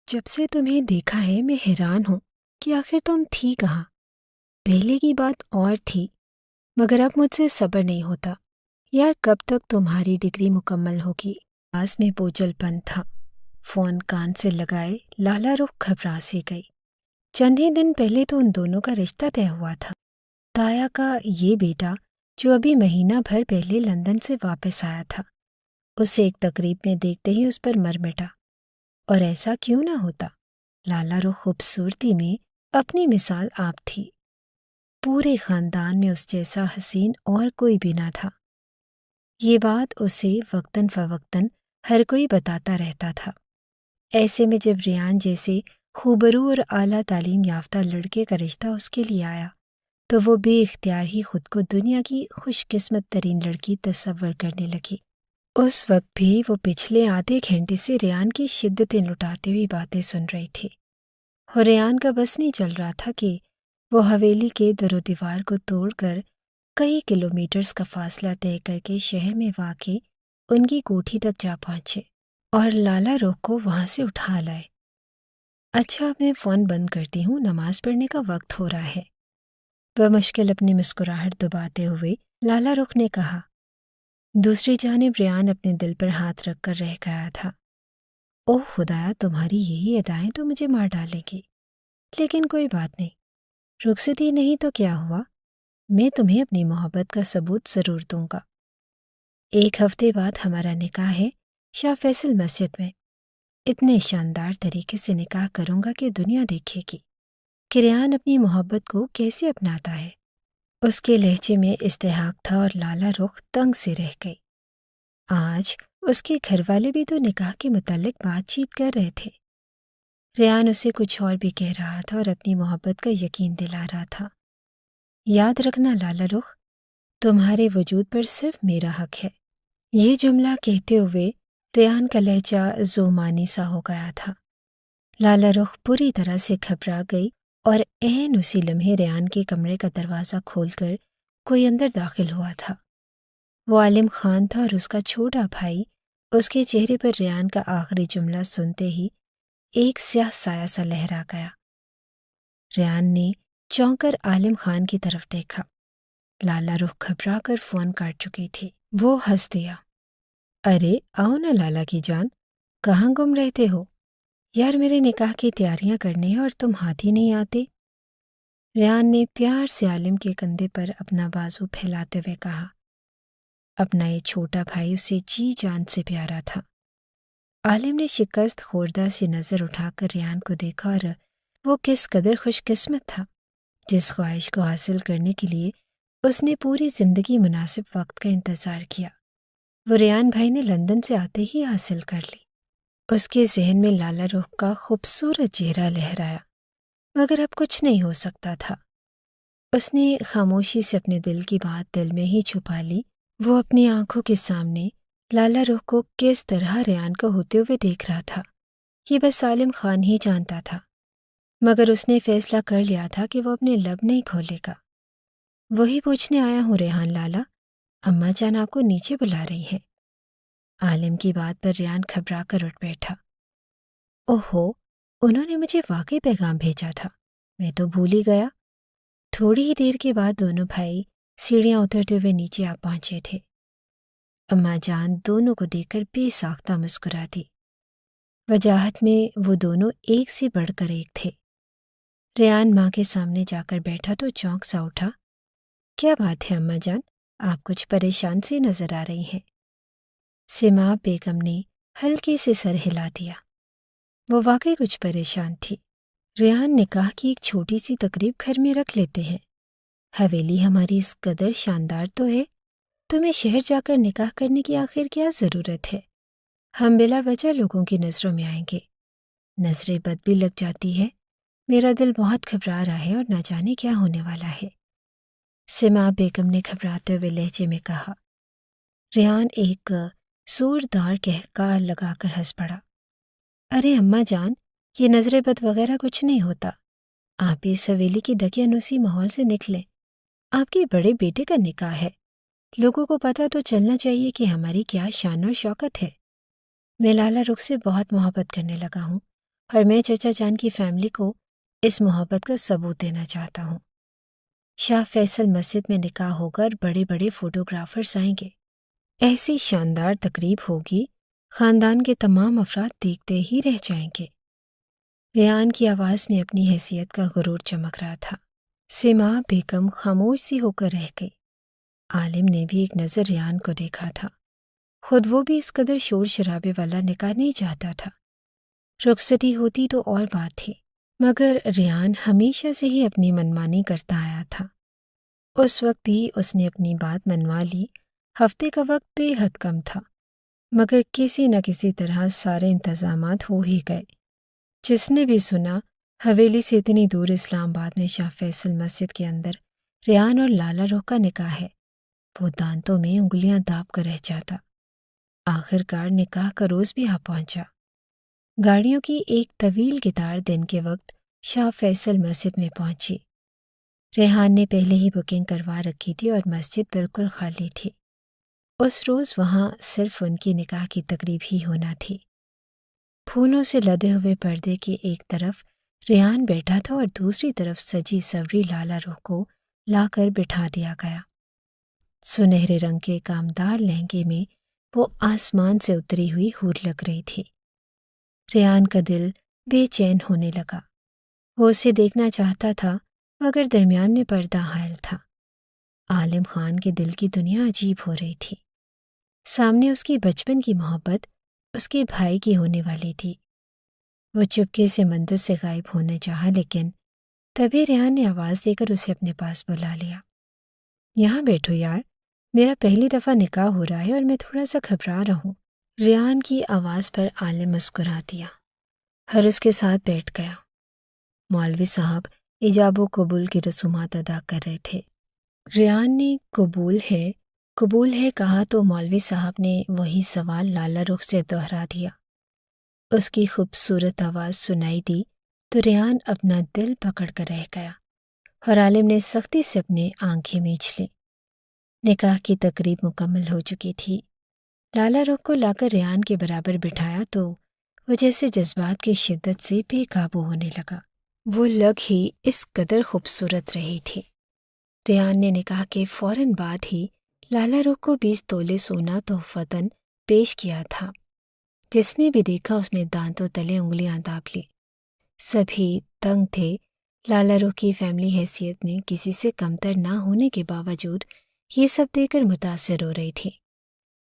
جب سے تمہیں دیکھا ہے میں حیران ہوں کہ آخر تم تھی کہاں۔ پہلے کی بات اور تھی، مگر اب مجھ سے صبر نہیں ہوتا یار، کب تک تمہاری ڈگری مکمل ہوگی۔ پاس میں بوجھل پن تھا۔ فون کان سے لگائے لالا رخ گھبرا سی گئی۔ چند ہی دن پہلے تو ان دونوں کا رشتہ طے ہوا تھا۔ تایا کا یہ بیٹا جو ابھی مہینہ بھر پہلے لندن سے واپس آیا تھا، اسے ایک تقریب میں دیکھتے ہی اس پر مر مٹا۔ اور ایسا کیوں نہ ہوتا؟ لالا رخ خوبصورتی میں اپنی مثال آپ تھی۔ پورے خاندان میں اس جیسا حسین اور کوئی بھی نہ تھا۔ یہ بات اسے وقتاً فوقتاً ہر کوئی بتاتا رہتا تھا۔ ایسے میں جب ریان جیسے خوبرو اور اعلیٰ تعلیم یافتہ لڑکے کا رشتہ اس کے لیے آیا تو وہ بے اختیار ہی خود کو دنیا کی خوش قسمت ترین لڑکی تصور کرنے لگی۔ اس وقت بھی وہ پچھلے آدھے گھنٹے سے ریان کی شدتیں لٹاتی ہوئی باتیں سن رہی تھی، اور ریان کا بس نہیں چل رہا تھا کہ وہ حویلی کے در و دیوار کو توڑ کر کئی کلومیٹرز کا فاصلہ طے کر کے شہر میں واقع ان کی کوٹھی تک جا پہنچے اور لالا رخ کو وہاں سے اٹھا لائے۔ اچھا، میں فون بند کرتی ہوں، نماز پڑھنے کا وقت ہو رہا ہے۔ بمشکل اپنی مسکراہٹ دباتے ہوئے لالا رخ نے کہا۔ دوسری جانب ریان اپنے دل پر ہاتھ رکھ کر رہ گیا تھا۔ اوہ خدایا، تمہاری یہی ادائیں تو مجھے مار ڈالے گی، لیکن کوئی بات نہیں، رخصتی نہیں تو کیا ہوا، میں تمہیں اپنی محبت کا ثبوت ضرور دوں گا۔ 1 ہفتے بعد ہمارا نکاح ہے شاہ فیصل مسجد میں۔ اتنے شاندار طریقے سے نکاح کروں گا کہ دنیا دیکھے گی کہ ریان اپنی محبت کو کیسے اپناتا ہے۔ اس کے لہجے میں استحقاق تھا اور لالا رخ تنگ سے رہ گئی۔ آج اس کے گھر والے بھی تو نکاح کے متعلق بات چیت کر رہے تھے۔ ریان اسے کچھ اور بھی کہہ رہا تھا اور اپنی محبت کا یقین دلا رہا تھا۔ یاد رکھنا لالا رخ، تمہارے وجود پر صرف میرا حق ہے۔ یہ جملہ کہتے ہوئے ریان کا لہجہ زومانی سا ہو گیا تھا۔ لالا رخ پوری طرح سے گھبرا گئی اور عین اسی لمحے ریان کے کمرے کا دروازہ کھول کر کوئی اندر داخل ہوا تھا۔ وہ عالم خان تھا اور اس کا چھوٹا بھائی اس کے چہرے پر ریان کا آخری جملہ سنتے ہی ایک سیاہ سایہ سا لہرا گیا۔ ریان نے چونک کر عالم خان کی طرف دیکھا۔ لالا رخ گھبرا کر فون کاٹ چکی تھی۔ وہ ہنس دیا۔ ارے آؤ نا لالا کی جان، کہاں گم رہتے ہو؟ یار میرے نکاح کی تیاریاں کرنے ہیں اور تم ہاتھ ہی نہیں آتے۔ ریان نے پیار سے عالم کے کندھے پر اپنا بازو پھیلاتے ہوئے کہا۔ اپنا یہ چھوٹا بھائی اسے جی جان سے پیارا تھا۔ عالم نے شکست خوردہ سی نظر اٹھا کر ریان کو دیکھا اور وہ کس قدر خوش قسمت تھا جس خواہش کو حاصل کرنے کے لیے اس نے پوری زندگی مناسب وقت کا انتظار کیا، وہ ریان بھائی نے لندن سے آتے ہی حاصل کر لی۔ اس کے ذہن میں لالا رخ کا خوبصورت چہرہ لہرایا، مگر اب کچھ نہیں ہو سکتا تھا۔ اس نے خاموشی سے اپنے دل کی بات دل میں ہی چھپا لی۔ وہ اپنی آنکھوں کے سامنے لالا رخ کو کس طرح ریان کو ہوتے ہوئے دیکھ رہا تھا یہ بس عالم خان ہی جانتا تھا، مگر اس نے فیصلہ کر لیا تھا کہ وہ اپنے لب نہیں کھولے گا۔ وہی پوچھنے آیا ہوں ریحان لالا، اماں جان آپ کو نیچے بلا رہی ہیں۔ عالم کی بات پر ریان گھبرا کر اٹھ بیٹھا۔ اوہو، انہوں نے مجھے واقعی پیغام بھیجا تھا، میں تو بھول ہی گیا۔ تھوڑی ہی دیر کے بعد دونوں بھائی سیڑھیاں اترتے ہوئے نیچے آ پہنچے تھے۔ اماں جان دونوں کو دیکھ کر بے ساختہ مسکرا دی۔ وجاہت میں وہ دونوں ایک سے بڑھ کر ایک تھے۔ ریان ماں کے سامنے جا کر بیٹھا تو چونک سا اٹھا۔ کیا بات ہے اماں جان، آپ کچھ پریشان سی نظر آ رہی ہیں۔ سما بیگم نے ہلکے سے سر ہلا دیا۔ وہ واقعی کچھ پریشان تھی۔ ریان نے کہا کہ ایک چھوٹی سی تقریب گھر میں رکھ لیتے ہیں۔ حویلی ہماری اس قدر شاندار تو ہے، تمہیں شہر جا کر نکاح کرنے کی آخر کیا ضرورت ہے؟ ہم بلا وجہ لوگوں کی نظروں میں آئیں گے، نظر بد بھی لگ جاتی ہے۔ میرا دل بہت گھبرا رہا ہے اور نہ جانے کیا ہونے والا ہے، سما بیگم نے گھبراتے ہوئے لہجے میں کہا۔ ریان ایک زوردار قہقہہ لگا کر ہنس پڑا۔ ارے اماں جان، یہ نظر بد وغیرہ کچھ نہیں ہوتا، آپ اس حویلی کی دقیانوسی ماحول سے نکلیں۔ آپ کے بڑے بیٹے کا نکاح ہے، لوگوں کو پتہ تو چلنا چاہیے کہ ہماری کیا شان اور شوکت ہے۔ میں لالا رخ سے بہت محبت کرنے لگا ہوں اور میں چچا جان کی فیملی کو اس محبت کا ثبوت دینا چاہتا ہوں۔ شاہ فیصل مسجد میں نکاح ہوگا اور بڑے بڑے فوٹوگرافرز آئیں گے۔ ایسی شاندار تقریب ہوگی، خاندان کے تمام افراد دیکھتے ہی رہ جائیں گے۔ ریحان کی آواز میں اپنی حیثیت کا غرور چمک رہا تھا۔ سما بیگم خاموش سی ہو کر رہ گئی۔ عالم نے بھی ایک نظر ریحان کو دیکھا تھا۔ خود وہ بھی اس قدر شور شرابے والا نکاح نہیں چاہتا تھا۔ رخصتی ہوتی تو اور بات تھی، مگر ریحان ہمیشہ سے ہی اپنی منمانی کرتا آیا تھا۔ اس وقت بھی اس نے اپنی بات منوا لی۔ ہفتے کا وقت بے حد کم تھا، مگر کسی نہ کسی طرح سارے انتظامات ہو ہی گئے۔ جس نے بھی سنا حویلی سے اتنی دور اسلام آباد میں شاہ فیصل مسجد کے اندر ریحان اور لالا رخ کا نکاح ہے، وہ دانتوں میں انگلیاں داب کر رہ جاتا۔ آخر کار نکاح کا روز بھی آ پہنچا۔ گاڑیوں کی ایک طویل قطار دن کے وقت شاہ فیصل مسجد میں پہنچی۔ ریحان نے پہلے ہی بکنگ کروا رکھی تھی اور مسجد بالکل خالی تھی۔ اس روز وہاں صرف ان کی نکاح کی تقریب ہی ہونا تھی۔ پھولوں سے لدے ہوئے پردے کی ایک طرف ریحان بیٹھا تھا اور دوسری طرف سجی سوری لالا رخ کو لا کر بٹھا دیا گیا۔ سنہرے رنگ کے کامدار لہنگے میں وہ آسمان سے اتری ہوئی حور لگ رہی تھی۔ ریحان کا دل بے چین ہونے لگا۔ وہ اسے دیکھنا چاہتا تھا، مگر درمیان میں پردہ حائل تھا۔ عالم خان کے دل کی دنیا عجیب ہو رہی تھی۔ سامنے اس کی بچپن کی محبت اس کے بھائی کی ہونے والی تھی۔ وہ چپکے سے منظر سے غائب ہونے چاہا، لیکن تبھی ریحان نے آواز دے کر اسے اپنے پاس بلا لیا۔ یہاں بیٹھو یار، میرا پہلی دفعہ نکاح ہو رہا ہے اور میں تھوڑا سا گھبرا رہا ہوں۔ ریحان کی آواز پر عالم مسکرا دیا اور اس کے ساتھ بیٹھ گیا۔ مولوی صاحب ایجاب و قبول کی رسومات ادا کر رہے تھے۔ ریحان نے قبول ہے کہا تو مولوی صاحب نے وہی سوال لالا رخ سے دہرا دیا۔ اس کی خوبصورت آواز سنائی دی تو ریحان اپنا دل پکڑ کر رہ گیا اور عالم نے سختی سے اپنے آنکھیں میچ لی۔ نکاح کی تقریب مکمل ہو چکی تھی۔ لالا رخ کو لا کر ریحان کے برابر بٹھایا تو وہ جیسے جذبات کی شدت سے بے قابو ہونے لگا۔ وہ لگ ہی اس قدر خوبصورت رہی تھی۔ ریحان نے نکاح کے فوراً بعد ہی لالا رخ کو 20 تولے سونا تحفتاً پیش کیا تھا۔ جس نے بھی دیکھا اس نے دانتوں تلے انگلیاں داب لی۔ سبھی تنگ تھے۔ لالا رخ کی فیملی حیثیت میں کسی سے کمتر نہ ہونے کے باوجود یہ سب دیکھ کر متاثر ہو رہی تھی۔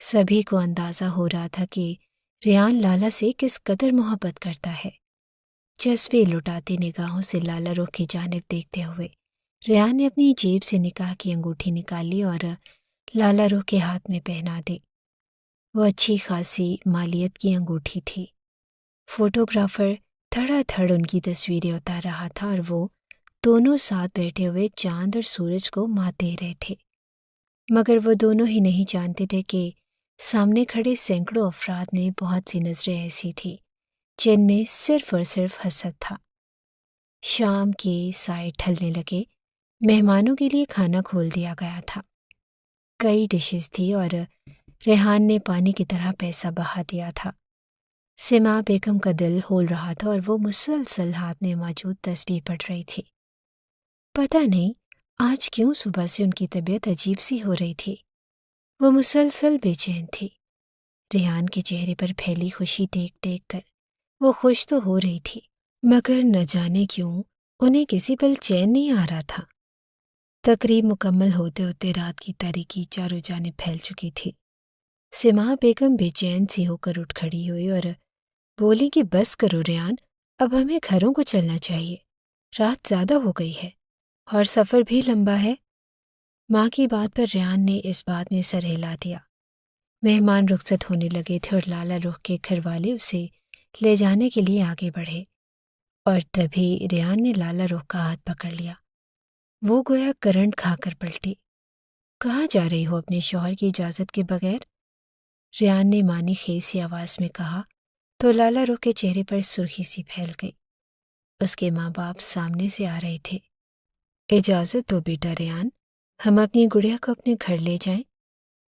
سبھی کو اندازہ ہو رہا تھا کہ ریحان لالا سے کس قدر محبت کرتا ہے۔ جذبے لٹاتی نگاہوں سے لالا رخ کی جانب دیکھتے ہوئے ریحان نے اپنی جیب سے نکاح کی انگوٹھی نکالی اور لالا رخ کے ہاتھ میں پہنا دی۔ وہ اچھی خاصی مالیت کی انگوٹھی تھی۔ فوٹوگرافر دھڑا دھڑ ان کی تصویریں اتار رہا تھا اور وہ دونوں ساتھ بیٹھے ہوئے چاند اور سورج کو مات دے رہے تھے، مگر وہ دونوں ہی نہیں جانتے تھے کہ سامنے کھڑے سینکڑوں افراد میں بہت سی نظریں ایسی تھیں جن میں صرف اور صرف حسد تھا۔ شام کے سائے ڈھلنے لگے۔ مہمانوں کے لیے کھانا کھول دیا گیا تھا۔ کئی ڈشز تھی اور ریحان نے پانی کی طرح پیسہ بہا دیا تھا۔ سما بیگم کا دل ہول رہا تھا اور وہ مسلسل ہاتھ میں موجود تسبیح پڑھ رہی تھی۔ پتہ نہیں آج کیوں صبح سے ان کی طبیعت عجیب سی ہو رہی تھی۔ وہ مسلسل بے چین تھی۔ ریحان کے چہرے پر پھیلی خوشی دیکھ دیکھ کر وہ خوش تو ہو رہی تھی، مگر نہ جانے کیوں انہیں کسی پل چین نہیں آ رہا تھا۔ تقریب مکمل ہوتے ہوتے رات کی تاریکی چاروں جانب پھیل چکی تھی۔ سما بیگم بے چین سی ہو کر اٹھ کھڑی ہوئی اور بولی کہ بس کرو ریحان، اب ہمیں گھروں کو چلنا چاہیے، رات زیادہ ہو گئی ہے اور سفر بھی لمبا ہے۔ ماں کی بات پر ریحان نے اس بات میں سر ہلا دیا۔ مہمان رخصت ہونے لگے تھے اور لالا رخ کے گھر والے اسے لے جانے کے لیے آگے بڑھے، اور تبھی ریحان نے لالا رخ کا ہاتھ پکڑ لیا۔ وہ گویا کرنٹ کھا کر پلٹی۔ کہاں جا رہی ہو اپنے شوہر کی اجازت کے بغیر؟ ریحان نے معنی خیز سی آواز میں کہا تو لالا رخ کے چہرے پر سرخی سی پھیل گئی۔ اس کے ماں باپ سامنے سے آ رہے تھے۔ اجازت دو بیٹا ریحان، ہم اپنی گڑیا کو اپنے گھر لے جائیں۔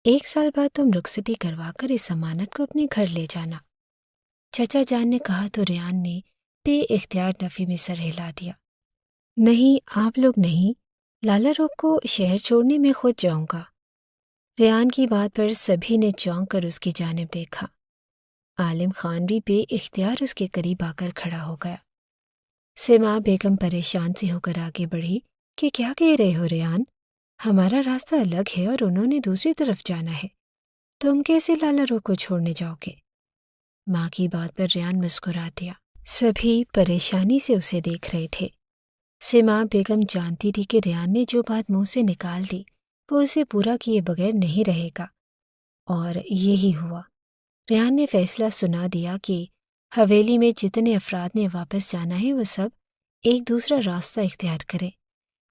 1 سال بعد تم رخصتی کروا کر اس امانت کو اپنے گھر لے جانا۔ چچا جان نے کہا تو ریحان نے بے اختیار نفی میں سر ہلا دیا۔ نہیں، آپ لوگ نہیں، لالا رخ کو شہر چھوڑنے میں خود جاؤں گا۔ ریان کی بات پر سبھی نے چونک کر اس کی جانب دیکھا۔ عالم خان بھی بے اختیار اس کے قریب آ کر کھڑا ہو گیا۔ سما بیگم پریشان سی ہو کر آگے بڑھی کہ کیا کہہ رہے ہو ریان؟ ہمارا راستہ الگ ہے اور انہوں نے دوسری طرف جانا ہے، تم کیسے لالا رخ کو چھوڑنے جاؤ گے؟ ماں کی بات پر ریان مسکرا دیا۔ سبھی پریشانی سے اسے دیکھ رہے تھے۔ سما بیگم جانتی تھی کہ ریان نے جو بات منہ سے نکال دی وہ اسے پورا کیے بغیر نہیں رہے گا، اور یہی ہوا۔ ریان نے فیصلہ سنا دیا کہ حویلی میں جتنے افراد نے واپس جانا ہے وہ سب ایک دوسرا راستہ اختیار کریں۔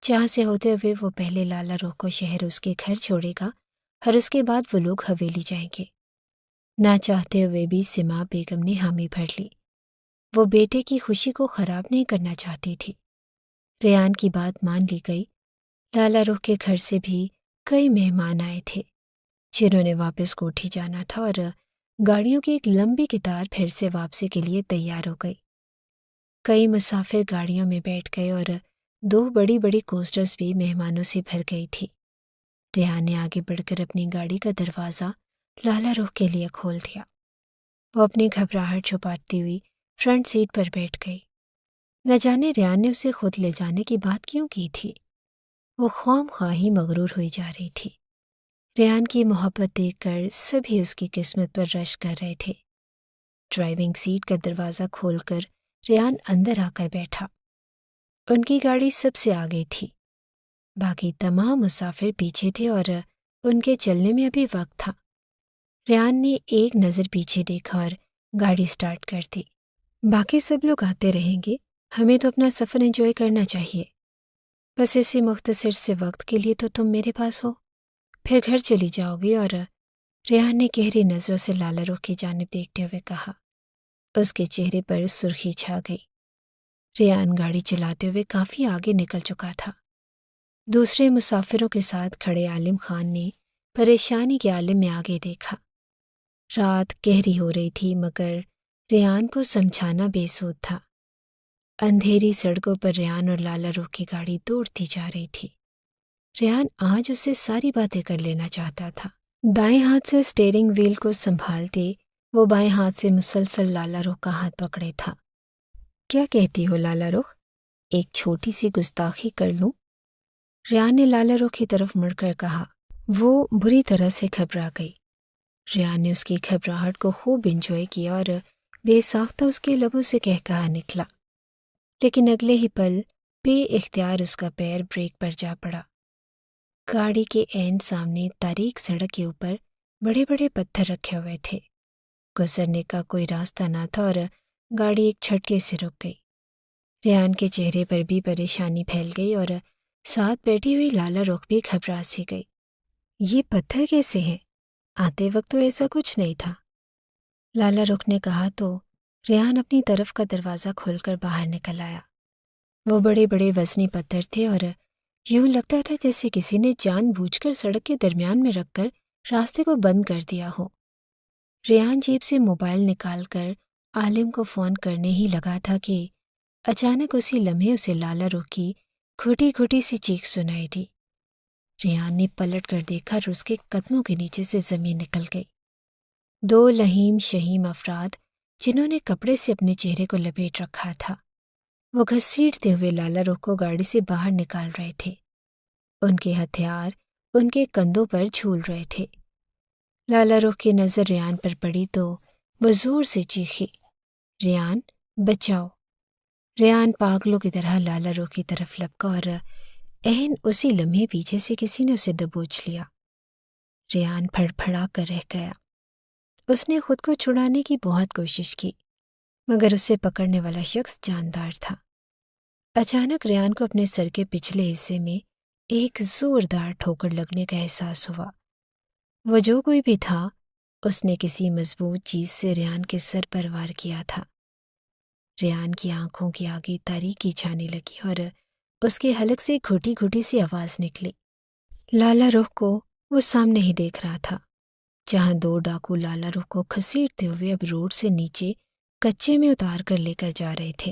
جہاں سے ہوتے ہوئے وہ پہلے لالا رخ کو شہر اس کے گھر چھوڑے گا اور اس کے بعد وہ لوگ حویلی جائیں گے۔ نہ چاہتے ہوئے بھی سما بیگم نے حامی بھر لی۔ وہ بیٹے کی خوشی کو خراب نہیں کرنا چاہتی تھی۔ ریان کی بات مان لی گئی۔ لالا رخ کے گھر سے بھی کئی مہمان آئے تھے جنہوں نے واپس کوٹھی جانا تھا، اور گاڑیوں کی ایک لمبی قطار پھر سے واپسی کے لیے تیار ہو گئی۔ کئی مسافر گاڑیوں میں بیٹھ گئے اور 2 بڑی بڑی کوسٹرز بھی مہمانوں سے بھر گئی تھی۔ ریان نے آگے بڑھ کر اپنی گاڑی کا دروازہ لالا رخ کے لیے کھول دیا۔ وہ اپنی گھبراہٹ چھپاتی ہوئی فرنٹ سیٹ پر بیٹھ گئی۔ نہ جانے ریان نے اسے خود لے جانے کی بات کیوں کی تھی۔ وہ خواہ مخواہ ہی مغرور ہوئی جا رہی تھی۔ ریان کی محبت دیکھ کر سبھی اس کی قسمت پر رشک کر رہے تھے۔ ڈرائیونگ سیٹ کا دروازہ کھول کر ریان اندر آ کر بیٹھا۔ ان کی گاڑی سب سے آگے تھی، باقی تمام مسافر پیچھے تھے اور ان کے چلنے میں ابھی وقت تھا۔ ریان نے ایک نظر پیچھے دیکھا اور گاڑی سٹارٹ کر دی۔ باقی سب لوگ آتے رہیں گے، ہمیں تو اپنا سفر انجوائے کرنا چاہیے۔ بس اسی مختصر سے وقت کے لیے تو تم میرے پاس ہو، پھر گھر چلی جاؤ گی۔ اور ریان نے گہری نظروں سے لالا رخ کی جانب دیکھتے ہوئے کہا۔ اس کے چہرے پر سرخی چھا گئی۔ ریان گاڑی چلاتے ہوئے کافی آگے نکل چکا تھا۔ دوسرے مسافروں کے ساتھ کھڑے عالم خان نے پریشانی کے عالم میں آگے دیکھا۔ رات گہری ہو رہی تھی مگر ریان کو سمجھانا بے سود تھا۔ اندھیری سڑکوں پر ریان اور لالا رخ کی گاڑی دوڑتی جا رہی تھی۔ ریان آج اسے ساری باتیں کر لینا چاہتا تھا۔ دائیں ہاتھ سے اسٹیئرنگ وہیل کو سنبھالتے وہ بائیں ہاتھ سے مسلسل لالا رخ کا ہاتھ پکڑے تھا۔ کیا کہتی ہو لالا رخ؟ ایک چھوٹی سی گستاخی کر لوں؟ ریان نے لالا رخ کی طرف مڑ کر کہا۔ وہ بری طرح سے گھبرا گئی۔ ریان نے اس کی گھبراہٹ کو خوب انجوائے کیا اور بے ساختہ اس کے لبوں سے کہا نکلا، لیکن اگلے ہی پل بے اختیار اس کا پیر بریک پر جا پڑا۔ گاڑی کے عین سامنے تاریک سڑک کے اوپر بڑے بڑے پتھر رکھے ہوئے تھے۔ گزرنے کا کوئی راستہ نہ تھا اور گاڑی ایک جھٹکے سے رک گئی۔ ریان کے چہرے پر بھی پریشانی پھیل گئی اور ساتھ بیٹھی ہوئی لالا رخ بھی گھبرا سی گئی۔ یہ پتھر کیسے ہیں؟ آتے وقت تو ایسا کچھ نہیں تھا، لالا رخ نے کہا تو ریان اپنی طرف کا دروازہ کھول کر باہر نکل آیا۔ وہ بڑے بڑے وزنی پتھر تھے اور یوں لگتا تھا جیسے کسی نے جان بوجھ کر سڑک کے درمیان میں رکھ کر راستے کو بند کر دیا ہو۔ ریان جیب سے موبائل نکال کر عالم کو فون کرنے ہی لگا تھا کہ اچانک اسی لمحے اسے لالا رخ کی گھٹی گھٹی سی چیخ سنائی دی۔ ریان نے پلٹ کر دیکھا اور اس کے قدموں کے نیچے سے زمین نکل گئی۔ 2 لہیم شہیم افراد جنہوں نے کپڑے سے اپنے چہرے کو لپیٹ رکھا تھا، وہ گھسیٹتے ہوئے لالا رخ کو گاڑی سے باہر نکال رہے تھے۔ ان کے ہتھیار ان کے کندھوں پر جھول رہے تھے۔ لالا رخ کی نظر ریان پر پڑی تو وہ زور سے چیخی، ریان بچاؤ! ریان پاگلوں کی طرح لالا رخ کی طرف لپکا اور عین اسی لمحے پیچھے سے کسی نے اسے دبوچ لیا۔ ریان پھڑ پھڑا کر رہ گیا۔ اس نے خود کو چھڑانے کی بہت کوشش کی مگر اسے پکڑنے والا شخص جاندار تھا۔ اچانک ریان کو اپنے سر کے پچھلے حصے میں ایک زوردار ٹھوکر لگنے کا احساس ہوا۔ وہ جو کوئی بھی تھا اس نے کسی مضبوط چیز سے ریان کے سر پر وار کیا تھا۔ ریان کی آنکھوں کی آگے تاریکی چھانے لگی اور اس کے حلق سے گھٹی گھٹی سی آواز نکلی۔ لالا رخ کو وہ سامنے ہی دیکھ رہا تھا جہاں 2 ڈاکو لالا رخ کو گھسیٹتے ہوئے اب روڈ سے نیچے کچے میں اتار کر لے کر جا رہے تھے۔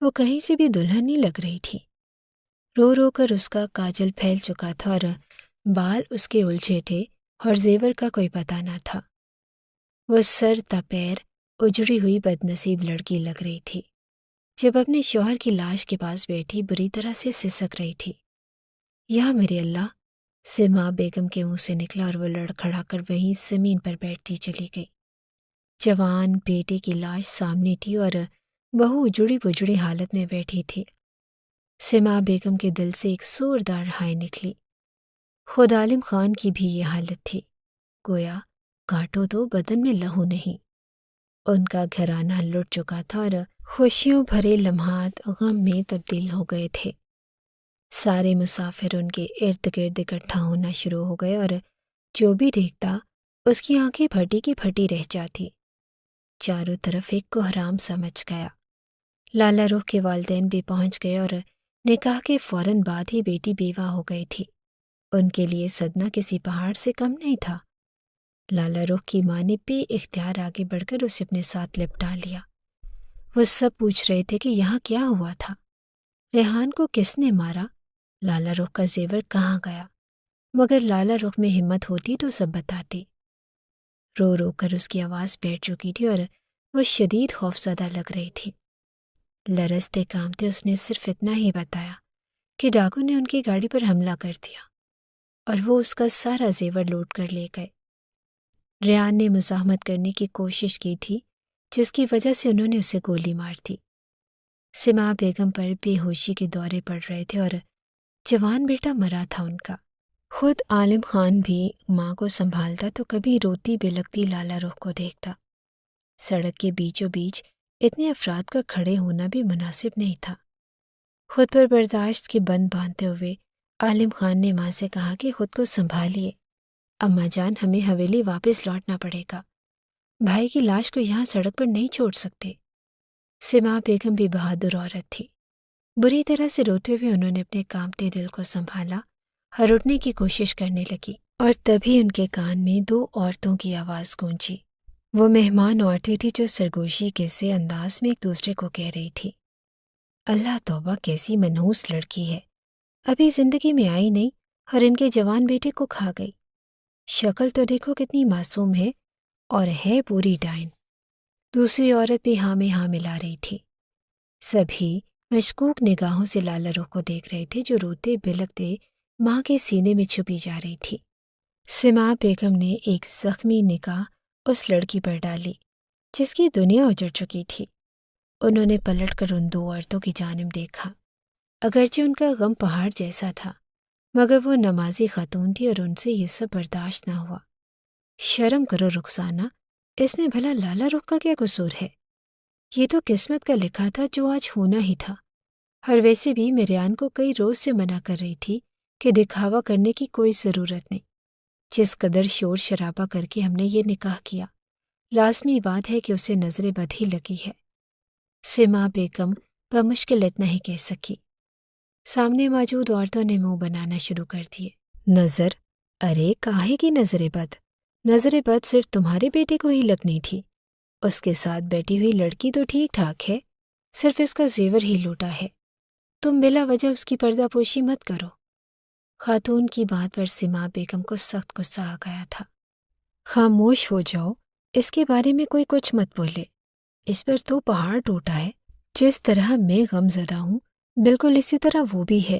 وہ کہیں سے بھی دلہن نہیں لگ رہی تھی۔ رو رو کر اس کا کاجل پھیل چکا تھا اور بال اس کے الجھے تھے اور زیور کا کوئی پتہ نہ تھا۔ وہ سر تپیر اجڑی ہوئی بدنصیب لڑکی لگ رہی تھی جب اپنے شوہر کی لاش کے پاس بیٹھی بری طرح سے سسک رہی تھی۔ یا میرے اللہ، سما بیگم کے منہ سے نکلا اور وہ لڑکھڑا کر وہیں زمین پر بیٹھتی چلی گئی۔ جوان بیٹے کی لاش سامنے تھی اور بہو اجڑی بجڑی حالت میں بیٹھی تھی۔ سما بیگم کے دل سے ایک زوردار ہائے نکلی۔ خود عالم خان کی بھی یہ حالت تھی، گویا کاٹو تو بدن میں لہو نہیں۔ ان کا گھرانہ لٹ چکا تھا اور خوشیوں بھرے لمحات غم میں تبدیل ہو گئے تھے۔ سارے مسافر ان کے ارد گرد اکٹھا ہونا شروع ہو گئے اور جو بھی دیکھتا اس کی آنکھیں پھٹی کی پھٹی رہ جاتی۔ چاروں طرف ایک کوہرام سمجھ گیا۔ لالا رخ کے والدین بھی پہنچ گئے اور نکاح کے فوراً بعد ہی بیٹی بیوہ ہو گئی تھی۔ ان کے لیے صدمہ کسی پہاڑ سے کم نہیں تھا۔ لالا رخ کی ماں نے بے اختیار آگے بڑھ کر اسے اپنے ساتھ لپٹا لیا۔ وہ سب پوچھ رہے تھے کہ یہاں کیا ہوا تھا، ریحان کو کس نے مارا، لالا رخ کا زیور کہاں گیا، مگر لالا رخ میں ہمت ہوتی تو سب بتاتی۔ رو رو کر اس کی آواز بیٹھ چکی تھی اور وہ شدید خوفزدہ لگ رہی تھی۔ لرزتے کامتے اس نے صرف اتنا ہی بتایا کہ ڈاکو نے ان کی گاڑی پر حملہ کر دیا اور وہ اس کا سارا زیور لوٹ کر لے گئے۔ ریان نے مزاحمت کرنے کی کوشش کی تھی جس کی وجہ سے انہوں نے اسے گولی مار دی۔ سما بیگم پر بے ہوشی کے دورے پڑ رہے تھے اور جوان بیٹا مرا تھا ان کا۔ خود عالم خان بھی ماں کو سنبھالتا تو کبھی روتی بلکتی لالا رخ کو دیکھتا۔ سڑک کے بیچوں بیچ اتنے افراد کا کھڑے ہونا بھی مناسب نہیں تھا۔ خود پر برداشت کی بند باندھتے ہوئے عالم خان نے ماں سے کہا کہ خود کو سنبھالیے، اماں جان ہمیں حویلی واپس لوٹنا پڑے گا، بھائی کی لاش کو یہاں سڑک پر نہیں چھوڑ سکتے۔ سما بیگم بھی بہادر عورت تھی۔ بری طرح سے روتے ہوئے انہوں نے اپنے کانپتے دل کو سنبھالا اور اٹھنے کی کوشش کرنے لگی، اور تبھی ان کے کان میں دو عورتوں کی آواز گونجی۔ وہ مہمان عورتیں تھیں جو سرگوشی کے سے انداز میں ایک دوسرے کو کہہ رہی تھی، اللہ توبہ کیسی منحوس لڑکی ہے، ابھی زندگی میں آئی نہیں اور ان کے جوان بیٹے کو کھا گئی۔ شکل تو دیکھو کتنی معصوم ہے اور ہے پوری ڈائن۔ دوسری عورت بھی ہاں میں ہاں ملا رہی تھی۔ سبھی مشکوک نگاہوں سے لالا رخ کو دیکھ رہے تھے جو روتے بلکتے ماں کے سینے میں چھپی جا رہی تھی۔ سما بیگم نے ایک زخمی نگاہ اس لڑکی پر ڈالی جس کی دنیا اجڑ چکی تھی۔ انہوں نے پلٹ کر ان دو عورتوں کی جانب دیکھا۔ اگرچہ ان کا غم پہاڑ جیسا تھا مگر وہ نمازی خاتون تھی اور ان سے یہ سب برداشت نہ ہوا۔ شرم کرو رخسانہ، اس میں بھلا لالا رخ کا کیا قصور ہے؟ یہ تو قسمت کا لکھا تھا جو آج ہونا ہی تھا۔ اور ویسے بھی مریان کو کئی روز سے منع کر رہی تھی کہ دکھاوا کرنے کی کوئی ضرورت نہیں۔ جس قدر شور شرابہ کر کے ہم نے یہ نکاح کیا، لازمی بات ہے کہ اسے نظر بد ہی لگی ہے۔ سما بیگم بمشکل اتنا ہی کہہ سکی۔ سامنے موجود عورتوں نے منہ بنانا شروع کر دیے۔ نظر؟ ارے کاہے کی نظر بد؟ نظر بد صرف تمہارے بیٹے کو ہی لگنی تھی۔ اس کے ساتھ بیٹھی ہوئی لڑکی تو ٹھیک ٹھاک ہے، صرف اس کا زیور ہی لوٹا ہے۔ تم بلا وجہ اس کی پردہ پوشی مت کرو۔ خاتون کی بات پر سما بیگم کو سخت غصہ آ گیا تھا۔ خاموش ہو جاؤ، اس کے بارے میں کوئی کچھ مت بولے، اس پر تو پہاڑ ٹوٹا ہے۔ جس طرح میں غم زدہ ہوں بالکل اسی طرح وہ بھی ہے۔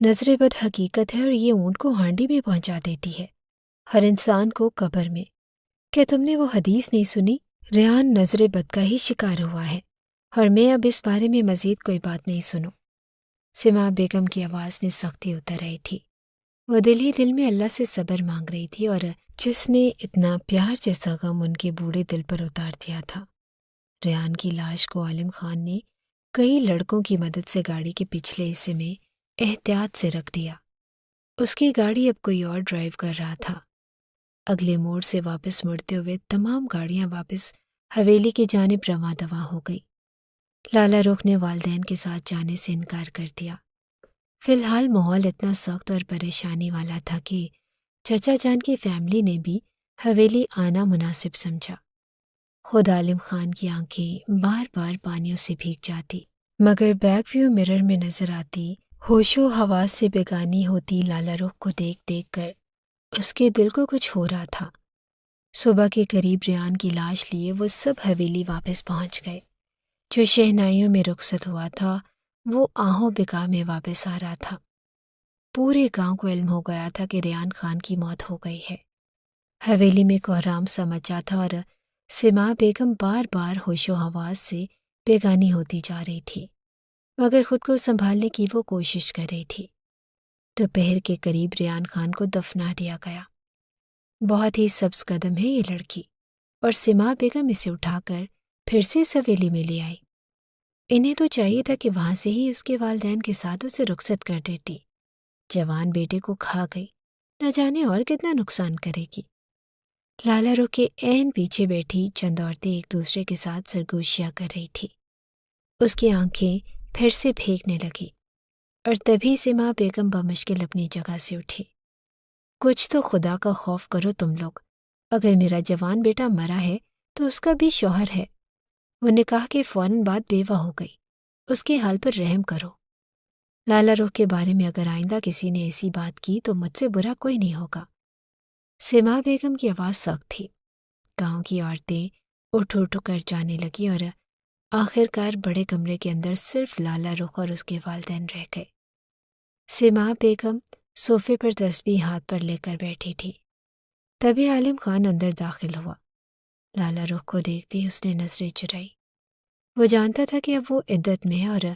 نظر بد حقیقت ہے اور یہ اونٹ کو ہانڈی بھی پہنچا دیتی ہے، ہر انسان کو قبر میں۔ کیا تم نے وہ حدیث نہیں سنی؟ ریحان نظر بد کا ہی شکار ہوا ہے اور میں اب اس بارے میں مزید کوئی بات نہیں سنوں۔ سما بیگم کی آواز میں سختی اتر رہی تھی۔ وہ دل ہی دل میں اللہ سے صبر مانگ رہی تھی اور جس نے اتنا پیار جیسا غم ان کے بوڑھے دل پر اتار دیا تھا۔ ریحان کی لاش کو عالم خان نے کئی لڑکوں کی مدد سے گاڑی کے پچھلے حصے میں احتیاط سے رکھ دیا۔ اس کی گاڑی اب کوئی اور ڈرائیو کر رہا تھا۔ اگلے موڑ سے واپس مڑتے ہوئے تمام گاڑیاں واپس حویلی کی جانب رواں دواں ہو گئی۔ لالا رخ نے والدین کے ساتھ جانے سے انکار کر دیا۔ فی الحال ماحول اتنا سخت اور پریشانی والا تھا کہ چچا جان کی فیملی نے بھی حویلی آنا مناسب سمجھا۔ خود عالم خان کی آنکھیں بار بار پانیوں سے بھیگ جاتی۔ مگر بیک ویو مرر میں نظر آتی ہوش و حواس سے بیگانی ہوتی لالا رخ کو دیکھ دیکھ کر اس کے دل کو کچھ ہو رہا تھا۔ صبح کے قریب ریان کی لاش لیے وہ سب حویلی واپس پہنچ گئے۔ جو شہنائیوں میں رخصت ہوا تھا وہ آہوں بکا میں واپس آ رہا تھا۔ پورے گاؤں کو علم ہو گیا تھا کہ ریان خان کی موت ہو گئی ہے۔ حویلی میں کوہرام سا مچا تھا اور سما بیگم بار بار ہوش و حواس سے بیگانی ہوتی جا رہی تھی، مگر خود کو سنبھالنے کی وہ کوشش کر رہی تھی۔ دوپہر کے قریب ریان خان کو دفنا دیا گیا۔ بہت ہی سبز قدم ہے یہ لڑکی، اور سما بیگم اسے اٹھا کر پھر سے اس حویلی میں لے آئی۔ انہیں تو چاہیے تھا کہ وہاں سے ہی اس کے والدین کے ساتھ اسے رخصت کر دیتی۔ جوان بیٹے کو کھا گئی، نہ جانے اور کتنا نقصان کرے گی۔ لالا رخ کے عین پیچھے بیٹھی چند عورتیں ایک دوسرے کے ساتھ سرگوشیاں کر رہی تھی۔ اس کی آنکھیں پھر سے پھینکنے لگی، اور تبھی سما بیگم بمشکل اپنی جگہ سے اٹھی۔ کچھ تو خدا کا خوف کرو تم لوگ، اگر میرا جوان بیٹا مرا ہے تو اس کا بھی شوہر ہے۔ وہ نکاح کے فوراً بعد بیوہ ہو گئی، اس کے حال پر رحم کرو۔ لالا رخ کے بارے میں اگر آئندہ کسی نے ایسی بات کی تو مجھ سے برا کوئی نہیں ہوگا۔ سما بیگم کی آواز سخت تھی۔ گاؤں کی عورتیں اٹھ اٹھ کر جانے لگی اور آخر کار بڑے کمرے کے اندر صرف لالا رخ اور اس کے والدین رہ گئے۔ سما بیگم صوفے پر تسبیح ہاتھ پر لے کر بیٹھی تھی۔ تبھی عالم خان اندر داخل ہوا۔ لالا رخ کو دیکھتے اس نے نظریں چرائی۔ وہ جانتا تھا کہ اب وہ عدت میں ہے اور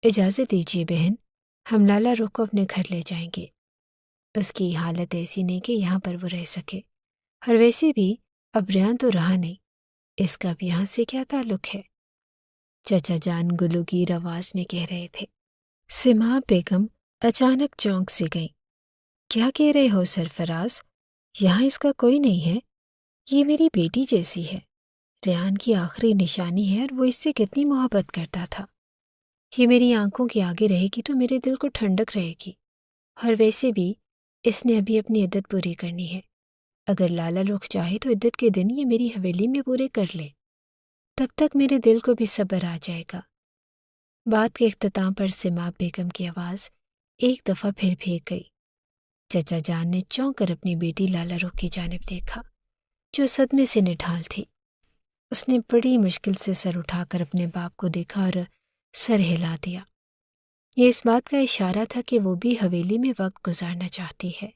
اجازت دیجیے بہن، ہم لالا رخ کو اپنے گھر لے جائیں گے۔ اس کی حالت ایسی نہیں کہ یہاں پر وہ رہ سکے، اور ویسے بھی اب ریان تو رہا نہیں، اس کا بھی یہاں سے کیا تعلق ہے؟ چچا جان گلوگیر آواز میں کہہ رہے تھے۔ سما بیگم اچانک چونک سے گئیں۔ کیا کہہ رہے ہو سرفراز؟ یہاں اس کا کوئی نہیں ہے، یہ میری بیٹی جیسی ہے، ریان کی آخری نشانی ہے اور وہ اس سے کتنی محبت کرتا تھا۔ یہ میری آنکھوں کے آگے رہے گی تو میرے دل کو ٹھنڈک رہے گی، اور ویسے بھی اس نے ابھی اپنی عدت پوری کرنی ہے۔ اگر لالا رخ چاہے تو عدت کے دن یہ میری حویلی میں پورے کر لے، تب تک میرے دل کو بھی صبر آ جائے گا۔ بات کے اختتام پر سما بیگم کی آواز ایک دفعہ پھر پھینک گئی۔ چچا جان نے چونک کر اپنی بیٹی لالا رخ کی جانب دیکھا، جو صدمے سے نڈھال تھی۔ اس نے بڑی مشکل سے سر اٹھا کر اپنے باپ کو دیکھا اور سر ہلا دیا۔ یہ اس بات کا اشارہ تھا کہ وہ بھی حویلی میں وقت گزارنا چاہتی ہے۔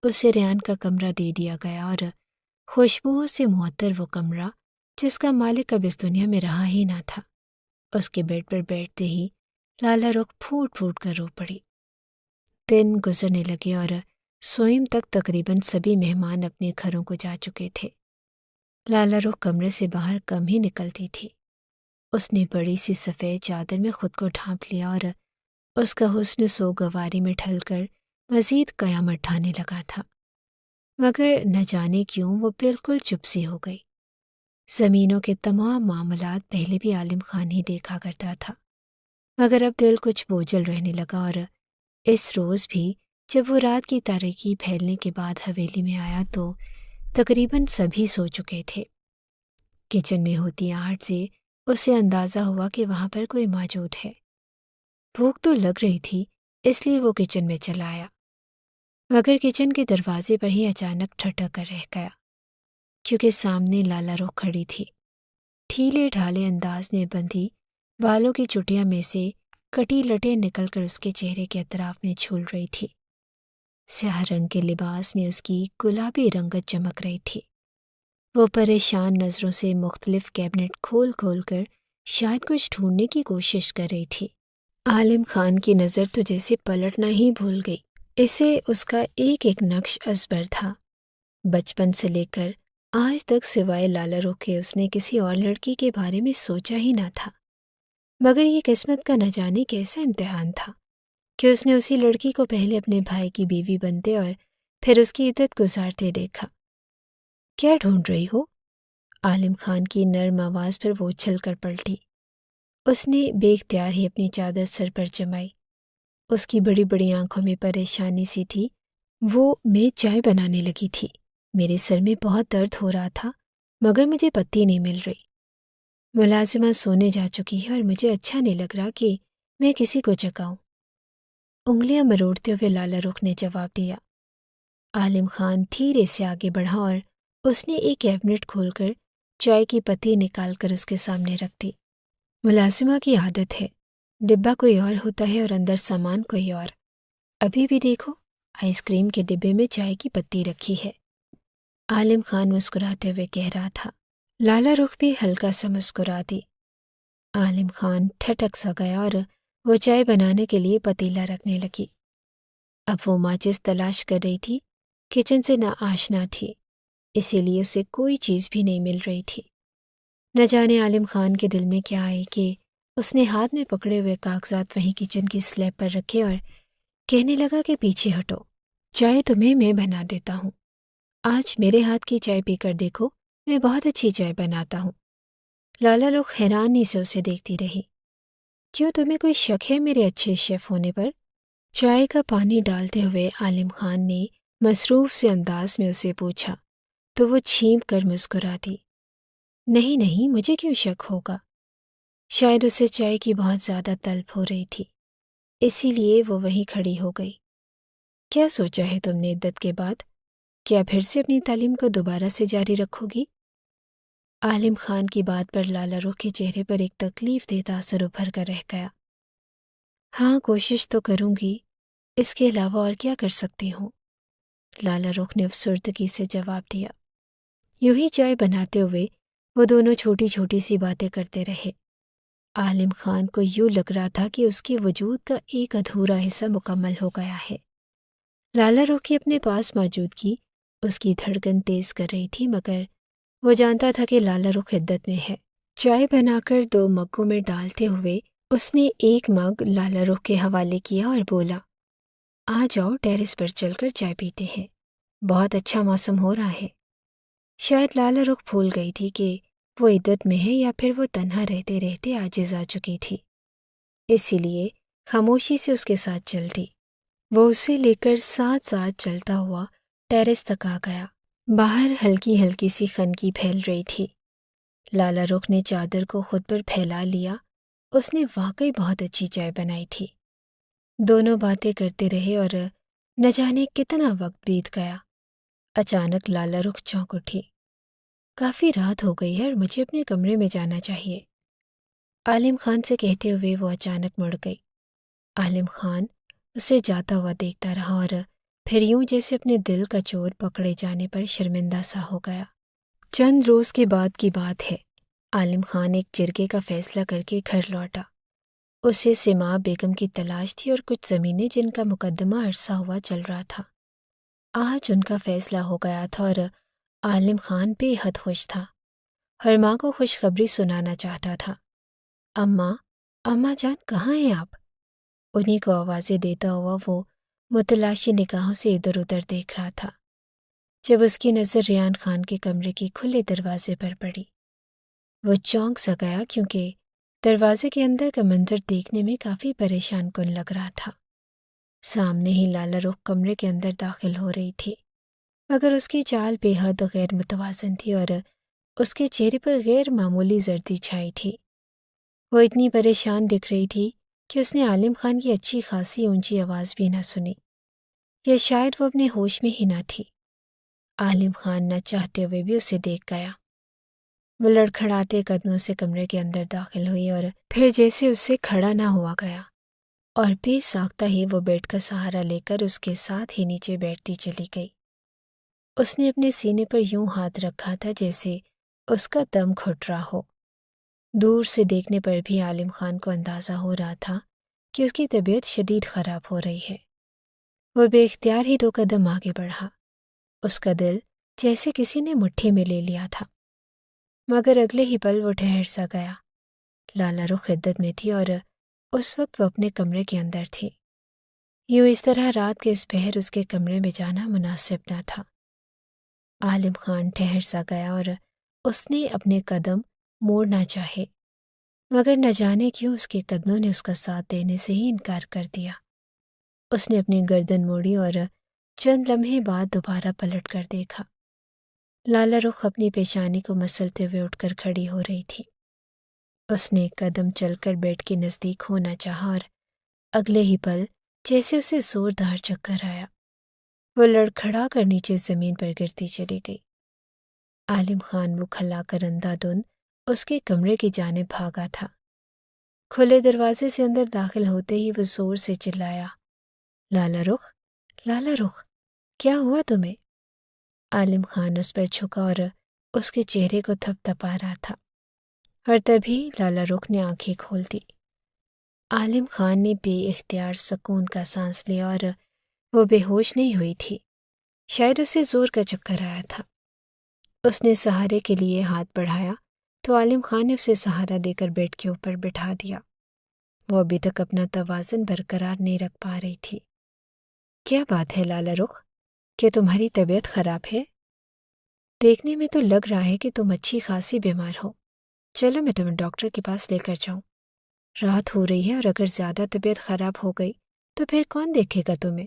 اسے ریان کا کمرہ دے دیا گیا، اور خوشبوؤں سے معطر وہ کمرہ جس کا مالک اب اس دنیا میں رہا ہی نہ تھا۔ اس کے بیڈ پر بیٹھتے ہی لالا رخ پھوٹ پھوٹ کر رو پڑی۔ دن گزرنے لگے اور سوئم تک تقریباً سبھی مہمان اپنے گھروں کو جا چکے تھے۔ لالا رخ کمرے سے باہر کم ہی نکلتی تھی۔ اس نے بڑی سی سفید چادر میں خود کو ڈھانپ لیا اور اس کا حسن سوگواری میں ڈھل کر مزید قیامت ڈھانے لگا تھا، مگر نہ جانے کیوں وہ بالکل چپ سی ہو گئی۔ زمینوں کے تمام معاملات پہلے بھی عالم خان ہی دیکھا کرتا تھا، مگر اب دل کچھ بوجھل رہنے لگا، اور اس روز بھی جب وہ رات کی تاریکی پھیلنے کے بعد حویلی میں آیا تو تقریباً سبھی سو چکے تھے۔ کچن میں ہوتی آہٹ سے اسے اندازہ ہوا کہ وہاں پر کوئی موجود ہے۔ بھوک تو لگ رہی تھی، اس لیے وہ کچن میں چلا آیا، مگر کچن کے دروازے پر ہی اچانک ٹھٹک کر رہ گیا، کیونکہ سامنے لالا رخ کھڑی تھی۔ ڈھیلے ڈھالے انداز میں بندھی بالوں کی چٹیاں میں سے کٹی لٹیں نکل کر اس کے چہرے کے اطراف میں جھول رہی تھی۔ سیاہ رنگ کے لباس میں اس کی گلابی رنگت چمک رہی تھی۔ وہ پریشان نظروں سے مختلف کیبنٹ کھول کھول کر شاید کچھ ڈھونڈنے کی کوشش کر رہی تھی۔ عالم خان کی نظر تو جیسے پلٹنا ہی بھول گئی۔ اسے اس کا ایک ایک نقش ازبر تھا۔ بچپن سے لے کر آج تک سوائے لالا رخ کے اس نے کسی اور لڑکی کے بارے میں سوچا ہی نہ تھا، مگر یہ قسمت کا نہ جانے کیسا امتحان تھا کہ اس نے اسی لڑکی کو پہلے اپنے بھائی کی بیوی بنتے اور پھر اس کی عدت گزارتے دیکھا۔ کیا ڈھونڈ رہی ہو؟ عالم خان کی نرم آواز پر وہ اچھل کر پلٹی۔ اس نے بے اختیار ہی اپنی چادر سر پر جمائی۔ اس کی بڑی بڑی آنکھوں میں پریشانی سی تھی۔ وہ میں چائے بنانے لگی تھی، میرے سر میں بہت درد ہو رہا تھا، مگر مجھے پتی نہیں مل رہی۔ ملازمہ سونے جا چکی ہے اور مجھے اچھا نہیں لگ رہا کہ میں کسی کو جگاؤں۔ انگلیاں مروڑتے ہوئے لالا رخ نے جواب دیا۔ عالم خان دھیرے سے آگے بڑھا اور اس نے ایک کیبنٹ کھول کر چائے کی پتی نکال کر اس کے سامنے رکھ دی۔ ملازمہ کی عادت ہے، ڈبہ کوئی اور ہوتا ہے اور اندر سامان کوئی اور۔ ابھی بھی دیکھو، آئس کریم کے ڈبے میں چائے کی پتی رکھی ہے۔ عالم خان مسکراتے ہوئے کہہ رہا تھا۔ لالا رخ بھی ہلکا سا مسکرا دی۔ عالم خان ٹھٹک سا گیا اور وہ چائے بنانے کے لیے پتیلا رکھنے لگی۔ اب وہ ماچس تلاش کر رہی تھی، کچن سے نا آشنا تھی، اسی لیے اسے کوئی چیز بھی نہیں مل رہی تھی۔ نہ جانے عالم خان کے دل میں کیا آئی کہ اس نے ہاتھ میں پکڑے ہوئے کاغذات وہیں کچن کی سلیب پر رکھے اور کہنے لگا کہ پیچھے ہٹو، چائے تمہیں میں بنا دیتا ہوں۔ آج میرے ہاتھ کی چائے پی کر دیکھو، میں بہت اچھی چائے بناتا ہوں۔ لالا رخ حیرانی سے اسے دیکھتی رہی۔ کیوں تمہیں کوئی شک ہے میرے اچھے شیف ہونے پر؟ چائے کا پانی ڈالتے ہوئے عالم خان نے مصروف سے انداز میں اسے پوچھا تو وہ چھینپ کر مسکرا دی۔ نہیں نہیں، مجھے کیوں شک ہوگا؟ شاید اسے چائے کی بہت زیادہ طلب ہو رہی تھی، اسی لیے وہ وہیں کھڑی ہو گئی۔ کیا سوچا ہے تم نے عدت کے بعد؟ کیا پھر سے اپنی تعلیم کو دوبارہ سے جاری رکھو گی؟ عالم خان کی بات پر لالا رخ کے چہرے پر ایک تکلیف دہ تاثر ابھر کر رہ گیا۔ ہاں، کوشش تو کروں گی، اس کے علاوہ اور کیا کر سکتی ہوں؟ لالا رخ نے افسردگی سے جواب دیا۔ یوں ہی چائے بناتے ہوئے وہ دونوں چھوٹی چھوٹی سی باتیں کرتے رہے۔ عالم خان کو یوں لگ رہا تھا کہ اس کے وجود کا ایک ادھورا حصہ مکمل ہو گیا ہے۔ لالا رخ کی اپنے پاس موجودگی اس کی دھڑکن تیز کر رہی تھی، مگر وہ جانتا تھا کہ لالا رخ عدت میں ہے۔ چائے بنا کر 2 مگوں میں ڈالتے ہوئے اس نے ایک مگ لالا رخ کے حوالے کیا اور بولا، آ جاؤ، ٹیرس پر چل کر چائے پیتے ہیں، بہت اچھا موسم ہو رہا ہے۔ شاید لالا رخ بھول گئی تھی کہ وہ عدت میں ہے، یا پھر وہ تنہا رہتے رہتے عاجز آ چکی تھی، اسی لیے خاموشی سے اس کے ساتھ چل دی۔ وہ اسے لے کر ساتھ ساتھ چلتا ہوا ٹیرس تک آ گیا۔ باہر ہلکی ہلکی سی خنکی پھیل رہی تھی۔ لالا رخ نے چادر کو خود پر پھیلا لیا، اس نے واقعی بہت اچھی چائے بنائی تھی۔ دونوں باتیں کرتے رہے اور نہ جانے کتنا وقت بیت گیا۔ اچانک لالا رخ چونک اٹھی۔ کافی رات ہو گئی ہے اور مجھے اپنے کمرے میں جانا چاہیے، عالم خان سے کہتے ہوئے وہ اچانک مڑ گئی۔ عالم خان اسے جاتا ہوا دیکھتا رہا اور پھر یوں جیسے اپنے دل کا چور پکڑے جانے پر شرمندہ سا ہو گیا۔ چند روز کے بعد کی بات ہے، عالم خان ایک جرگے کا فیصلہ کر کے گھر لوٹا۔ اسے سما بیگم کی تلاش تھی اور کچھ زمینیں جن کا مقدمہ عرصہ ہوا چل رہا تھا۔ آج ان کا فیصلہ ہو گیا تھا اور عالم خان بے حد خوش تھا۔ ہر ماں کو خوشخبری سنانا چاہتا تھا۔ اماں جان کہاں ہیں آپ؟ انہی کو آوازیں دیتا ہوا وہ متلاشی نگاہوں سے ادھر ادھر دیکھ رہا تھا، جب اس کی نظر ریان خان کے کمرے کے کھلے دروازے پر پڑی۔ وہ چونک سا گیا کیونکہ دروازے کے اندر کا منظر دیکھنے میں کافی پریشان کن لگ رہا تھا۔ سامنے ہی لالا رخ کمرے کے اندر داخل ہو رہی تھی، مگر اس کی چال بے حد غیر متوازن تھی اور اس کے چہرے پر غیر معمولی زردی چھائی تھی۔ وہ اتنی پریشان دکھ رہی تھی کہ اس نے عالم خان کی اچھی خاصی اونچی آواز بھی نہ سنی، یا شاید وہ اپنے ہوش میں ہی نہ تھی۔ عالم خان نہ چاہتے ہوئے بھی اسے دیکھ گیا۔ وہ لڑکھڑاتے قدموں سے کمرے کے اندر داخل ہوئی اور پھر جیسے اس سے کھڑا نہ ہوا گیا، اور بے ساختہ ہی وہ بیڈ کا سہارا لے کر اس کے ساتھ ہی نیچے بیٹھتی چلی گئی۔ اس نے اپنے سینے پر یوں ہاتھ رکھا تھا جیسے اس کا دم گھٹ رہا ہو۔ دور سے دیکھنے پر بھی عالم خان کو اندازہ ہو رہا تھا کہ اس کی طبیعت شدید خراب ہو رہی ہے۔ وہ بے اختیار ہی 2 قدم آگے بڑھا۔ اس کا دل جیسے کسی نے مٹھی میں لے لیا تھا، مگر اگلے ہی پل وہ ٹھہر سا گیا۔ لالا رخ عدت میں تھی اور اس وقت وہ اپنے کمرے کے اندر تھی۔ یوں اس طرح رات کے اس پہر اس کے کمرے میں جانا مناسب نہ تھا۔ عالم خان ٹھہر سا گیا اور اس نے اپنے قدم موڑنا چاہے، مگر نہ جانے کیوں اس کے قدموں نے اس کا ساتھ دینے سے ہی انکار کر دیا۔ اس نے اپنی گردن موڑی اور چند لمحے بعد دوبارہ پلٹ کر دیکھا۔ لالا رخ اپنی پیشانی کو مسلتے ہوئے اٹھ کر کھڑی ہو رہی تھی۔ اس نے ایک قدم چل کر بیڈ کے نزدیک ہونا چاہا اور اگلے ہی پل جیسے اسے زوردار چکر آیا، وہ لڑکھڑا کر نیچے زمین پر گرتی چلی گئی۔ عالم خان وہ کھلا کر اندھا دھند اس کے کمرے کی جانب بھاگا تھا۔ کھلے دروازے سے اندر داخل ہوتے ہی وہ زور سے چلایا، لالا رخ، لالا رخ، کیا ہوا تمہیں؟ عالم خان اس پر جھکا اور اس کے چہرے کو تھپ تھپا رہا تھا، اور تبھی لالا رخ نے آنکھیں کھول دی۔ عالم خان نے بے اختیار سکون کا سانس لیا اور وہ بے ہوش نہیں ہوئی تھی، شاید اسے زور کا چکر آیا تھا۔ اس نے سہارے کے لیے ہاتھ بڑھایا تو عالم خان نے اسے سہارا دے کر بیڈ کے اوپر بٹھا دیا۔ وہ ابھی تک اپنا توازن برقرار نہیں رکھ پا رہی تھی۔ کیا بات ہے لالا رخ، کہ تمہاری طبیعت خراب ہے؟ دیکھنے میں تو لگ رہا ہے کہ تم اچھی خاصی بیمار ہو۔ چلو میں تمہیں ڈاکٹر کے پاس لے کر جاؤں۔ رات ہو رہی ہے اور اگر زیادہ طبیعت خراب ہو گئی تو پھر کون دیکھے گا تمہیں؟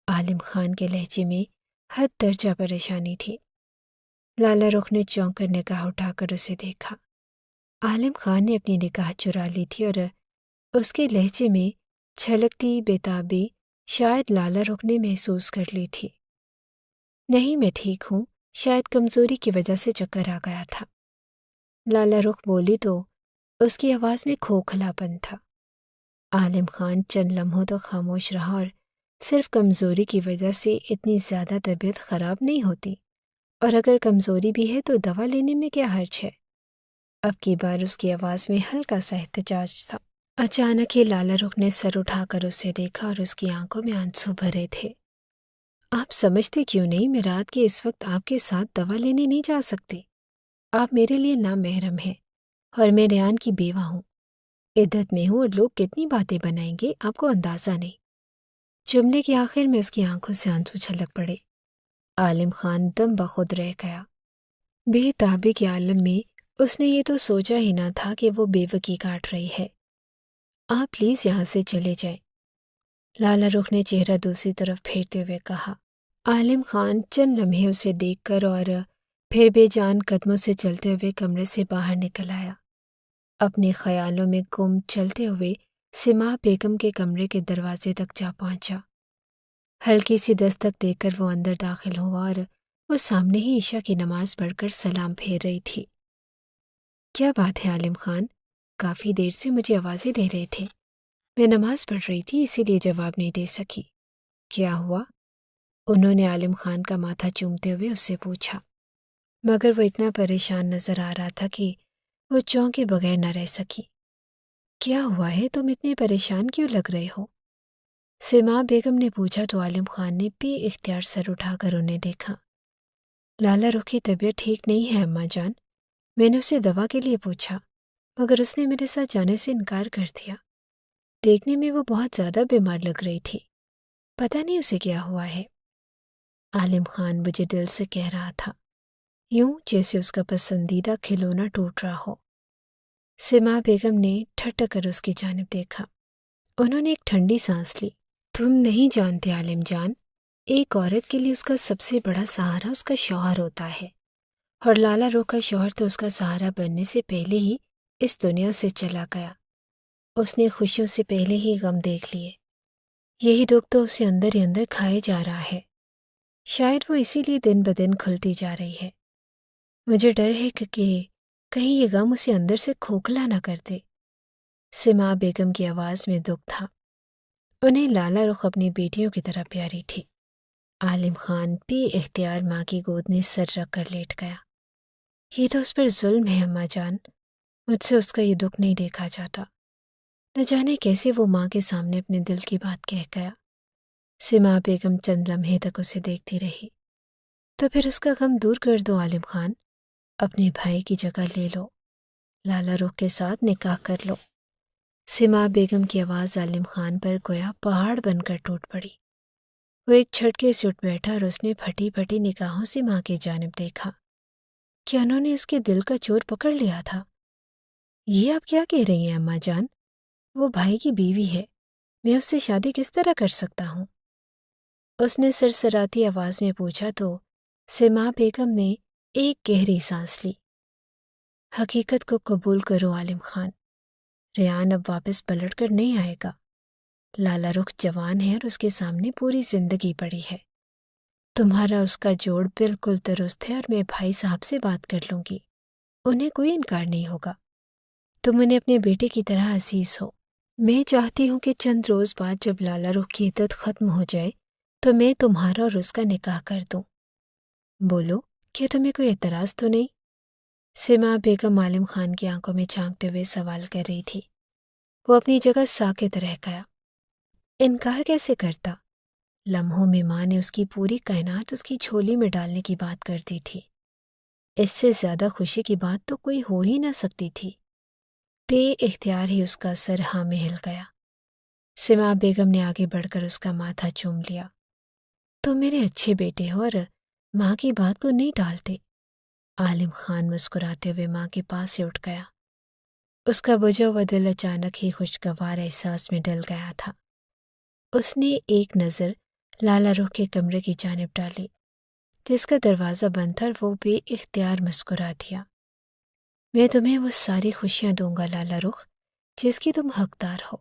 عالم خان کے لہجے میں حد درجہ پریشانی تھی۔ لالا رخ نے چونک کر نگاہ اٹھا کر اسے دیکھا۔ عالم خان نے اپنی نگاہ چرا لی تھی اور اس کے لہجے میں چھلکتی بےتابی شاید لالا رخ نے محسوس کر لی تھی۔ نہیں، میں ٹھیک ہوں، شاید کمزوری کی وجہ سے چکر آ گیا تھا۔ لالا رخ بولی تو اس کی آواز میں کھوکھلا پن تھا۔ عالم خان چند لمحوں تک خاموش رہا، اور صرف کمزوری کی وجہ سے اتنی زیادہ طبیعت خراب نہیں ہوتی، اور اگر کمزوری بھی ہے تو دوا لینے میں کیا حرج ہے؟ اب کی بار اس کی آواز میں ہلکا سا احتجاج تھا۔ اچانک ہی لالا رخ نے سر اٹھا کر اسے دیکھا اور اس کی آنکھوں میں آنسو بھرے تھے۔ آپ سمجھتے کیوں نہیں میں رات کے اس وقت آپ کے ساتھ دوا لینے نہیں جا سکتی؟ آپ میرے لیے نامحرم ہیں اور میں ریان کی بیوہ ہوں، عدت میں ہوں، اور لوگ کتنی باتیں بنائیں گے آپ کو اندازہ نہیں۔ جملے کے آخر میں اس کی آنکھوں سے آنسو چھلک پڑے۔ عالم خان دم بخود رہ گیا۔ بے تابی کے عالم میں اس نے یہ تو سوچا ہی نہ تھا کہ وہ بیوگی کاٹ رہی ہے۔ آپ پلیز یہاں سے چلے جائیں، لالا رخ نے چہرہ دوسری طرف پھیرتے ہوئے کہا۔ عالم خان چند لمحے اسے دیکھ کر اور پھر بے جان قدموں سے چلتے ہوئے کمرے سے باہر نکل آیا۔ اپنے خیالوں میں گم چلتے ہوئے سما بیگم کے کمرے کے دروازے تک جا پہنچا۔ ہلکی سی دستک دے کر وہ اندر داخل ہوا اور وہ سامنے ہی عشاء کی نماز پڑھ کر سلام پھیر رہی تھی۔ کیا بات ہے عالم خان، کافی دیر سے مجھے آوازیں دے رہے تھے؟ میں نماز پڑھ رہی تھی، اسی لیے جواب نہیں دے سکی۔ کیا ہوا؟ انہوں نے عالم خان کا ماتھا چومتے ہوئے اس سے پوچھا، مگر وہ اتنا پریشان نظر آ رہا تھا کہ وہ چونکے بغیر نہ رہ سکی۔ کیا ہوا ہے، تم اتنے پریشان کیوں لگ رہے ہو؟ سما بیگم نے پوچھا تو عالم خان نے بے اختیار سر اٹھا کر انہیں دیکھا۔ لالا رخ کی طبیعت ٹھیک نہیں ہے اماں جان، میں نے اسے دوا کے لیے پوچھا مگر اس نے میرے ساتھ جانے سے انکار کر دیا۔ دیکھنے میں وہ بہت زیادہ بیمار لگ رہی تھی، پتہ نہیں اسے کیا ہوا ہے۔ عالم خان مجھے دل سے کہہ رہا تھا، یوں جیسے اس کا پسندیدہ کھلونا ٹوٹ رہا ہو۔ سما بیگم نے ٹھٹک کر اس کی جانب دیکھا۔ انہوں نے ایک ٹھنڈی سانس لی۔ تم نہیں جانتے عالم جان، ایک عورت کے لیے اس کا سب سے بڑا سہارا اس کا شوہر ہوتا ہے، اور لالا رخ کا شوہر تو اس کا سہارا بننے سے پہلے ہی اس دنیا سے چلا گیا۔ اس نے خوشیوں سے پہلے ہی غم دیکھ لیے، یہی دکھ تو اسے اندر ہی اندر کھائے جا رہا ہے۔ شاید وہ اسی لیے دن بدن کھلتی جا رہی ہے۔ مجھے ڈر ہے کہ کہیں یہ غم اسے اندر سے کھوکھلا نہ کر دے۔ سما بیگم کی آواز میں دکھ تھا۔ انہیں لالا رخ اپنی بیٹیوں کی طرح پیاری تھی۔ عالم خان بے اختیار ماں کی گود میں سر رکھ کر لیٹ گیا۔ یہ تو اس پر ظلم ہے اماں جان، مجھ سے اس کا یہ دکھ نہیں دیکھا جاتا۔ نہ جانے کیسے وہ ماں کے سامنے اپنے دل کی بات کہہ گیا۔ سما بیگم چند لمحے تک اسے دیکھتی رہی۔ تو پھر اس کا غم دور کر دو عالم خان، اپنے بھائی کی جگہ لے لو، لالا رخ کے ساتھ نکاح کر لو۔ سما بیگم کی آواز عالم خان پر گویا پہاڑ بن کر ٹوٹ پڑی۔ وہ ایک جھٹکے سے اٹھ بیٹھا اور اس نے پھٹی پھٹی نگاہوں سے ماں کی جانب دیکھا۔ کیا انہوں نے اس کے دل کا چور پکڑ لیا تھا؟ یہ آپ کیا کہہ رہی ہیں اماں جان؟ وہ بھائی کی بیوی ہے، میں اس سے شادی کس طرح کر سکتا ہوں؟ اس نے سرسراتی آواز میں پوچھا تو سما بیگم نے ایک گہری سانس لی۔ حقیقت کو قبول کرو عالم خان، ریان اب واپس پلٹ کر نہیں آئے گا۔ لالا رخ جوان ہے اور اس کے سامنے پوری زندگی پڑی ہے۔ تمہارا اس کا جوڑ بالکل درست ہے اور میں بھائی صاحب سے بات کر لوں گی، انہیں کوئی انکار نہیں ہوگا۔ تم انہیں اپنے بیٹے کی طرح عزیز ہو۔ میں چاہتی ہوں کہ چند روز بعد جب لالا رخ کی عدت ختم ہو جائے تو میں تمہارا اور اس کا نکاح کر دوں۔ بولو، کیا تمہیں کوئی اعتراض تو نہیں؟ سما بیگم عالم خان کی آنکھوں میں جھانکتے ہوئے سوال کر رہی تھی۔ وہ اپنی جگہ ساکت رہ گیا۔ انکار کیسے کرتا؟ لمحوں میں ماں نے اس کی پوری کائنات اس کی جھولی میں ڈالنے کی بات کر دی تھی۔ اس سے زیادہ خوشی کی بات تو کوئی ہو ہی نہ سکتی تھی۔ بے اختیار ہی اس کا سر ہاں میں ہل گیا۔ سما بیگم نے آگے بڑھ کر اس کا ماتھا چوم لیا۔ تم میرے اچھے بیٹے ہو اور ماں کی بات کو نہیں ڈالتے۔ عالم خان مسکراتے ہوئے ماں کے پاس سے اٹھ گیا۔ اس کا بجھا ہوا دل اچانک ہی خوشگوار احساس میں ڈل گیا تھا۔ اس نے ایک نظر لالا رخ کے کمرے کی جانب ڈالی جس کا دروازہ بند تھا، اور وہ بے اختیار مسکرا دیا۔ میں تمہیں وہ ساری خوشیاں دوں گا لالا رخ جس کی تم حقدار ہو۔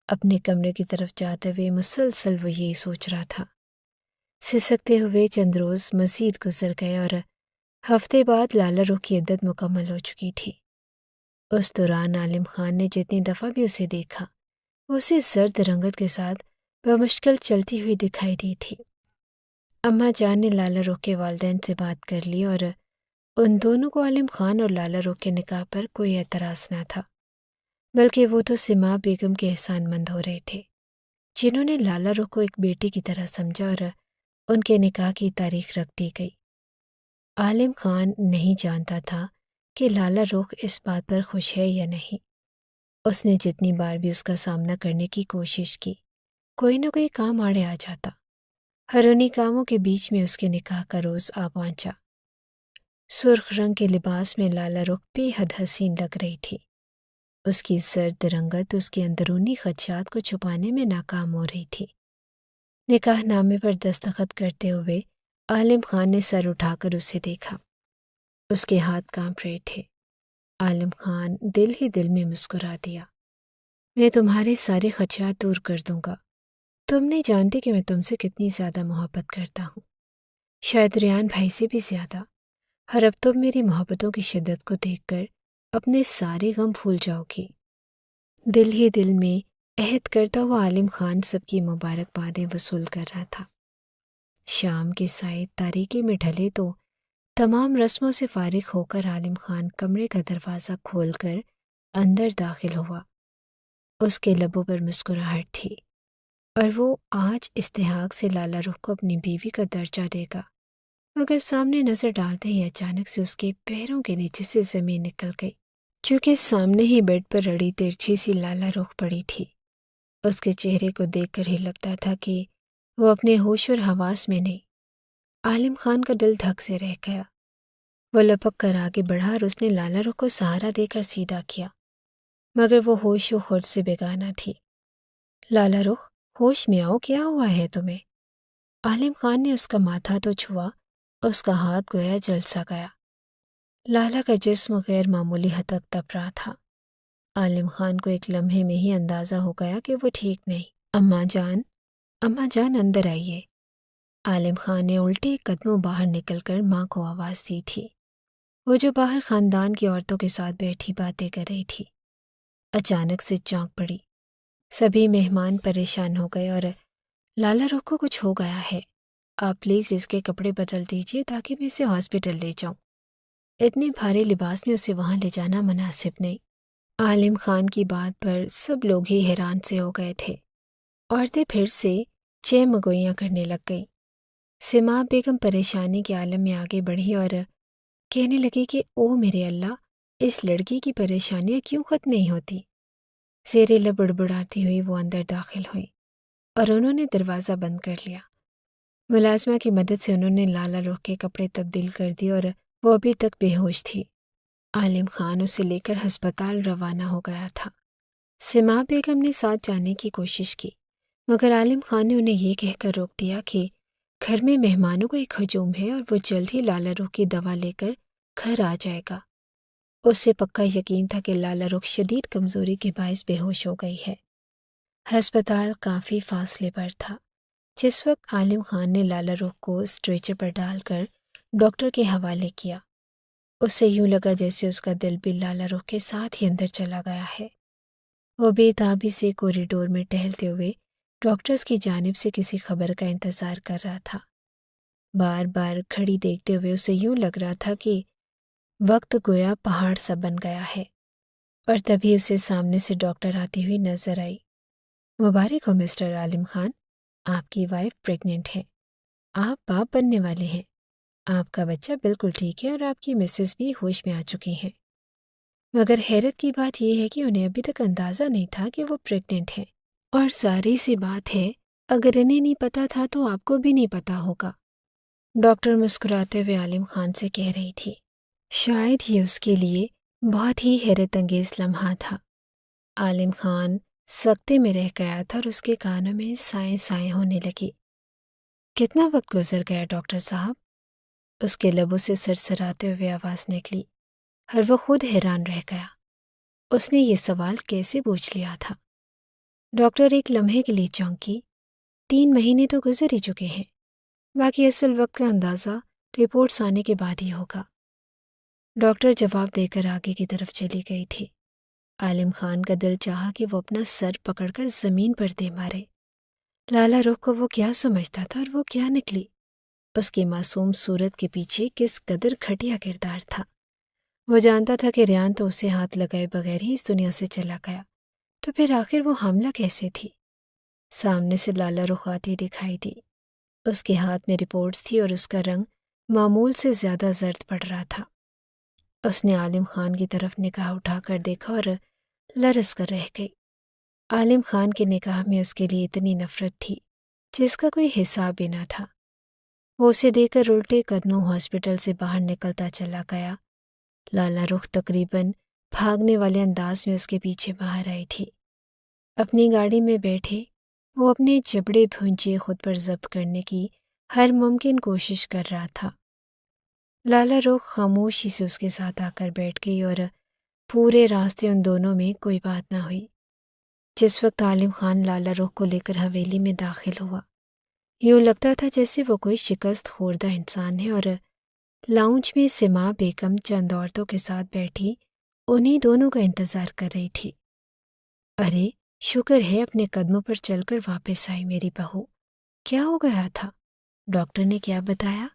اپنے کمرے کی طرف جاتے ہوئے مسلسل وہ یہی سوچ رہا تھا۔ سسکتے ہوئے چند روز مزید گزر گئے اور ہفتے بعد لالا رخ کی عدت مکمل ہو چکی تھی۔ اس دوران عالم خان نے جتنی دفعہ بھی اسے دیکھا وہ اسے زرد رنگت کے ساتھ بمشکل چلتی ہوئی دکھائی دی تھی۔ اماں جان نے لالا رخ کے والدین سے بات کر لی اور ان دونوں کو عالم خان اور لالا رخ کے نکاح پر کوئی اعتراض نہ تھا، بلکہ وہ تو سما بیگم کے احسان مند ہو رہے تھے جنہوں نے لالا رخ کو ایک بیٹی کی طرح سمجھا اور ان کے نکاح کی تاریخ رکھ دی گئی۔ عالم خان نہیں جانتا تھا کہ لالا رخ اس بات پر خوش ہے یا نہیں۔ اس نے جتنی بار بھی اس کا سامنا کرنے کی کوشش کی، کوئی نہ کوئی کام آڑے آ جاتا۔ ہر انہی کاموں کے بیچ میں اس کے نکاح کا روز آ پہنچا۔ سرخ رنگ کے لباس میں لالا رخ بے حد حسین لگ رہی تھی۔ اس کی زرد رنگت اس کے اندرونی خدشات کو چھپانے میں ناکام ہو رہی تھی۔ نکاح نامے پر دستخط کرتے ہوئے عالم خان نے سر اٹھا کر اسے دیکھا۔ اس کے ہاتھ کانپ رہے تھے۔ عالم خان دل ہی دل میں مسکرا دیا۔ میں تمہارے سارے خدشات دور کر دوں گا۔ تم نہیں جانتی کہ میں تم سے کتنی زیادہ محبت کرتا ہوں، شاید ریان بھائی سے بھی زیادہ، اور اب تم میری محبتوں کی شدت کو دیکھ کر اپنے سارے غم بھول جاؤ گی۔ دل ہی دل میں عہد کرتا ہوا عالم خان سب کی مبارکبادیں وصول کر رہا تھا۔ شام کے سائے تاریکی میں ڈھلے تو تمام رسموں سے فارغ ہو کر عالم خان کمرے کا دروازہ کھول کر اندر داخل ہوا۔ اس کے لبوں پر مسکراہٹ تھی، اور وہ آج استحقاق سے لالا رخ کو اپنی بیوی کا درجہ دے گا، مگر سامنے نظر ڈالتے ہی اچانک سے اس کے پیروں کے نیچے سے زمین نکل گئی، کیونکہ سامنے ہی بیڈ پر رڑی ترچھی سی لالا رخ پڑی تھی۔ اس کے چہرے کو دیکھ کر ہی لگتا تھا کہ وہ اپنے ہوش اور حواس میں نہیں۔ عالم خان کا دل دھک سے رہ گیا۔ وہ لپک کر آگے بڑھا اور اس نے لالا رخ کو سہارا دے کر سیدھا کیا، مگر وہ ہوش و خرد سے بیگانہ تھی۔ لالا رخ، ہوش میں آؤ، کیا ہوا ہے تمہیں؟ عالم خان نے اس کا ماتھا تو چھوا، اس کا ہاتھ گویا جل سا گیا۔ لالا کا جسم غیر معمولی حد تک تپ رہا تھا۔ عالم خان کو ایک لمحے میں ہی اندازہ ہو گیا کہ وہ ٹھیک نہیں۔ اماں جان اندر آئیے۔ عالم خان نے الٹے قدموں باہر نکل کر ماں کو آواز دی تھی، وہ جو باہر خاندان کی عورتوں کے ساتھ بیٹھی باتیں کر رہی تھی۔ اچانک سے چونک پڑی۔ سبھی مہمان پریشان ہو گئے اور لالا رخ کو کچھ ہو گیا ہے، آپ پلیز اس کے کپڑے بدل دیجیے تاکہ میں اسے ہاسپٹل لے جاؤں۔ اتنے بھاری لباس میں اسے وہاں لے جانا مناسب نہیں۔ عالم خان کی بات پر سب لوگ ہی حیران سے ہو گئے تھے۔ عورتیں پھر سے چہ مگوئیاں کرنے لگ گئیں۔ سما بیگم پریشانی کے عالم میں آگے بڑھی اور کہنے لگی کہ او میرے اللہ، اس لڑکی کی پریشانیاں کیوں ختم نہیں ہوتی؟ زیر لب بڑبڑاتی ہوئی وہ اندر داخل ہوئی اور انہوں نے دروازہ بند کر لیا۔ ملازمہ کی مدد سے انہوں نے لالا رخ کے کپڑے تبدیل کر دیے اور وہ ابھی تک بے ہوش تھی۔ عالم خان اسے لے کر ہسپتال روانہ ہو گیا تھا۔ سما بیگم نے ساتھ جانے کی کوشش کی، مگر عالم خان نے انہیں یہ کہہ کر روک دیا کہ گھر میں مہمانوں کو ایک ہجوم ہے اور وہ جلد ہی لالا رخ کی دوا لے کر گھر آ جائے گا۔ اسے پکا یقین تھا کہ لالا رخ شدید کمزوری کے باعث بے ہوش ہو گئی ہے۔ ہسپتال کافی فاصلے پر تھا۔ جس وقت عالم خان نے لالا رخ کو اسٹریچر پر ڈال کر ڈاکٹر کے حوالے کیا، اسے یوں لگا جیسے اس کا دل بھی لالا رخ کے ساتھ ہی اندر چلا گیا ہے۔ وہ بے تابی سے کوریڈور میں ٹہلتے ہوئے ڈاکٹرز کی جانب سے کسی خبر کا انتظار کر رہا تھا۔ بار بار گھڑی دیکھتے ہوئے اسے یوں لگ رہا تھا کہ وقت گویا پہاڑ سا بن گیا ہے، اور تبھی اسے سامنے سے ڈاکٹر آتی ہوئی نظر آئی۔ مبارک ہو مسٹر عالم خان، آپ کی وائف پریگننٹ ہے، آپ باپ بننے والے ہیں، آپ کا بچہ بالکل ٹھیک ہے اور آپ کی مسز بھی ہوش میں آ چکی ہیں۔ مگر حیرت کی بات یہ ہے کہ انہیں ابھی تک اندازہ نہیں تھا کہ وہ پریگننٹ ہیں، اور ساری سی بات ہے اگر انہیں نہیں پتا تھا تو آپ کو بھی نہیں پتا ہوگا۔ ڈاکٹر مسکراتے ہوئے عالم خان سے کہہ رہی تھی۔ شاید یہ اس کے لیے بہت ہی حیرت انگیز لمحہ تھا۔ عالم خان سکتے میں رہ گیا تھا اور اس کے کانوں میں سائیں سائیں ہونے لگی۔ کتنا وقت گزر گیا ڈاکٹر صاحب؟ اس کے لبوں سے سرسراتے ہوئے آواز نکلی، اور وہ خود حیران رہ گیا۔ اس نے یہ سوال کیسے پوچھ لیا تھا؟ ڈاکٹر ایک لمحے کے لیے چونکی۔ 3 مہینے تو گزر ہی چکے ہیں، باقی اصل وقت کا اندازہ رپورٹس آنے کے بعد ہی ہوگا۔ ڈاکٹر جواب دے کر آگے کی طرف چلی گئی تھی۔ عالم خان کا دل چاہا کہ وہ اپنا سر پکڑ کر زمین پر دے مارے۔ لالا رخ کو وہ کیا سمجھتا تھا اور وہ کیا نکلی؟ اس کی معصوم صورت کے پیچھے کس قدر گھٹیا کردار تھا۔ وہ جانتا تھا کہ ریان تو اسے ہاتھ لگائے بغیر ہی اس دنیا سے چلا گیا، تو پھر آخر وہ حاملہ کیسے تھی؟ سامنے سے لالا رخ آتی دکھائی دی۔ اس کے ہاتھ میں رپورٹس تھی اور اس کا رنگ معمول سے زیادہ زرد پڑ رہا تھا۔ اس نے عالم خان کی طرف نگاہ اٹھا کر دیکھا اور لرز کر رہ گئی۔ عالم خان کے نگاہ میں اس کے لیے اتنی نفرت تھی جس کا کوئی حساب بھی نہ تھا۔ وہ اسے دیکھ کر الٹے قدموں ہاسپٹل سے باہر نکلتا چلا گیا۔ لالا رخ تقریباً بھاگنے والے انداز میں اس کے پیچھے باہر آئی تھی۔ اپنی گاڑی میں بیٹھے وہ اپنے جبڑے بھونچے خود پر ضبط کرنے کی ہر ممکن کوشش کر رہا تھا۔ لالا رخ خاموشی سے اس کے ساتھ آ کر بیٹھ گئی اور پورے راستے ان دونوں میں کوئی بات نہ ہوئی۔ جس وقت عالم خان لالا رخ کو لے کر حویلی میں داخل ہوا، یوں لگتا تھا جیسے وہ کوئی شکست خوردہ انسان ہے اور لاؤنج میں سما بیگم چند عورتوں کے ساتھ بیٹھی انہیں دونوں کا انتظار کر رہی تھی۔ ارے شکر ہے اپنے قدموں پر چل کر واپس آئی میری بہو، کیا ہو گیا تھا؟ ڈاکٹر نے کیا بتایا؟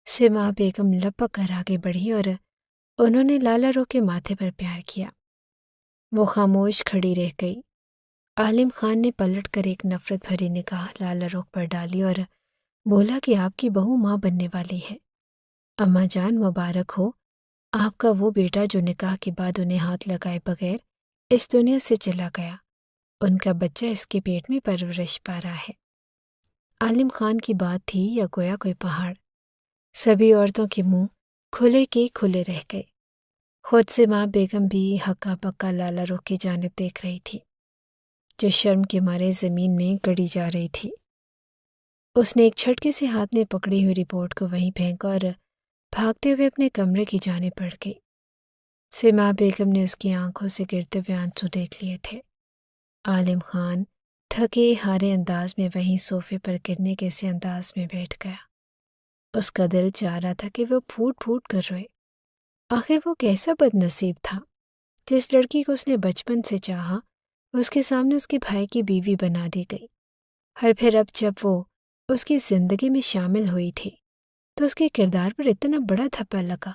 سما بیگم لپک کر آگے بڑھی اور انہوں نے لالا رخ کے ماتھے پر پیار کیا۔ وہ خاموش کھڑی رہ گئی۔ عالم خان نے پلٹ کر ایک نفرت بھری نگاہ لالا رخ پر ڈالی اور بولا کہ آپ کی بہو ماں بننے والی ہے۔ اماں جان مبارک ہو، آپ کا وہ بیٹا جو نکاح کے بعد انہیں ہاتھ لگائے بغیر اس دنیا سے چلا گیا، ان کا بچہ اس کے پیٹ میں پرورش پا رہا ہے۔ عالم خان کی بات تھی یا گویا کوئی پہاڑ؟ سبھی عورتوں کے منہ کھلے کے کھلے رہ گئے۔ خود سے ماں بیگم بھی ہکا پکا لالا رخ کی جانب دیکھ رہی تھی، جو شرم کے مارے زمین میں گڑی جا رہی تھی۔ اس نے ایک جھٹکے سے ہاتھ میں پکڑی ہوئی رپورٹ کو وہیں پھینکا اور بھاگتے ہوئے اپنے کمرے کی جانب بڑھ گئی۔ سما بیگم نے اس کی آنکھوں سے گرتے ہوئے آنسو دیکھ لیے تھے۔ عالم خان تھکے ہارے انداز میں وہیں صوفے پر گرنے کے سے انداز میں بیٹھ گیا۔ اس کا دل چاہ رہا تھا کہ وہ پھوٹ پھوٹ کر روئے۔ آخر وہ کیسا بد نصیب تھا، جس لڑکی کو اس نے بچپن سے چاہا اس کے سامنے اس کے بھائی کی بیوی بنا دی گئی، اور پھر اب جب وہ اس کی زندگی میں شامل ہوئی تھی تو اس کے کردار پر اتنا بڑا دھپا لگا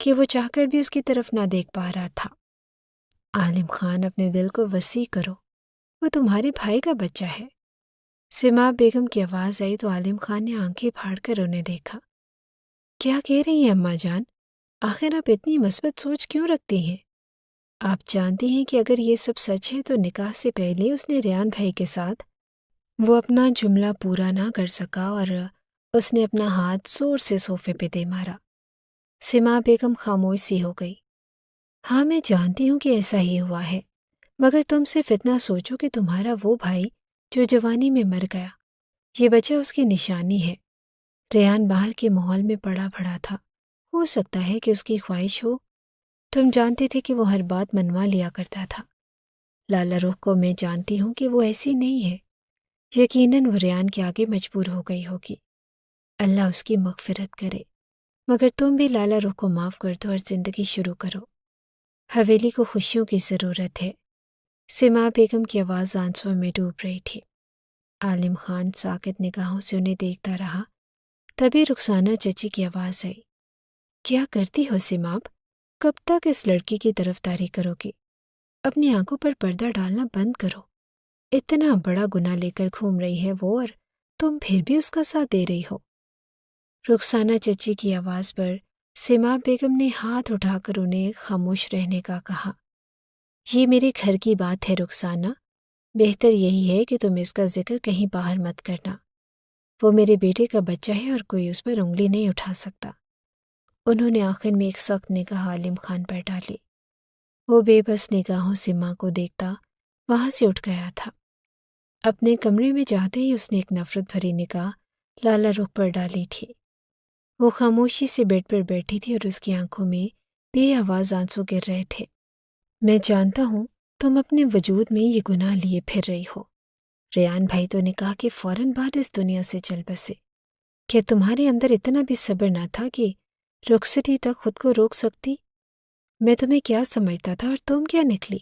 کہ وہ چاہ کر بھی اس کی طرف نہ دیکھ پا رہا تھا۔ عالم خان اپنے دل کو وسیع کرو، وہ تمہارے بھائی کا بچہ ہے۔ سما بیگم کی آواز آئی تو عالم خان نے آنکھیں پھاڑ کر انہیں دیکھا۔ کیا کہہ رہی ہیں اماں جان؟ آخر آپ اتنی مثبت سوچ کیوں رکھتی ہیں؟ آپ جانتی ہیں کہ اگر یہ سب سچ ہے تو نکاح سے پہلے اس نے ریان بھائی کے ساتھ… وہ اپنا جملہ پورا نہ کر سکا اور اس نے اپنا ہاتھ زور سے صوفے پہ دے مارا۔ سما بیگم خاموش سی ہو گئی۔ ہاں میں جانتی ہوں کہ ایسا ہی ہوا ہے، مگر تم صرف اتنا سوچو کہ تمہارا وہ بھائی جو جوانی میں مر گیا، یہ بچہ اس کی نشانی ہے۔ ریان باہر کے ماحول میں پڑا پڑا تھا، ہو سکتا ہے کہ اس کی خواہش ہو تم جانتے تھے کہ وہ ہر بات منوا لیا کرتا تھا۔ لالا رخ کو میں جانتی ہوں کہ وہ ایسی نہیں ہے۔ یقیناً وہ ریان کے آگے مجبور ہو گئی ہوگی۔ اللہ اس کی مغفرت کرے، مگر تم بھی لالا رخ کو معاف کر دو اور زندگی شروع کرو۔ حویلی کو خوشیوں کی ضرورت ہے۔ سما بیگم کی آواز آنسوؤں میں ڈوب رہی تھی۔ عالم خان ساکت نگاہوں سے انہیں دیکھتا رہا۔ تبھی رخسانہ چچی کی آواز آئی، کیا کرتی ہو سماب؟ کب تک اس لڑکی کی طرفداری کرو گی؟ اپنی آنکھوں پر پردہ ڈالنا بند کرو۔ اتنا بڑا گناہ لے کر گھوم رہی ہے وہ، اور تم پھر بھی اس کا ساتھ دے رہی ہو۔ رخسانہ چچی کی آواز پر سما بیگم نے ہاتھ اٹھا کر انہیں خاموش رہنے کا کہا۔ یہ میرے گھر کی بات ہے رخسانہ، بہتر یہی ہے کہ تم اس کا ذکر کہیں باہر مت کرنا۔ وہ میرے بیٹے کا بچہ ہے اور کوئی اس پر انگلی نہیں اٹھا سکتا۔ انہوں نے آخر میں ایک سخت نگاہ عالم خان پر ڈالی۔ وہ بے بس نگاہوں سے ماں کو دیکھتا وہاں سے اٹھ گیا تھا۔ اپنے کمرے میں جاتے ہی اس نے ایک نفرت بھری نگاہ لالا رخ پر ڈالی تھی۔ وہ خاموشی سے بیڈ پر بیٹھی تھی اور اس کی آنکھوں میں بے آواز آنسو گر رہے تھے۔ میں جانتا ہوں تم اپنے وجود میں یہ گناہ لیے پھر رہی ہو۔ ریان بھائی تو نکاح کے فوراً بعد اس دنیا سے چل بسے۔ کیا تمہارے اندر اتنا بھی صبر نہ تھا کہ رخصتی تک خود کو روک سکتی؟ میں تمہیں کیا سمجھتا تھا اور تم کیا نکلی؟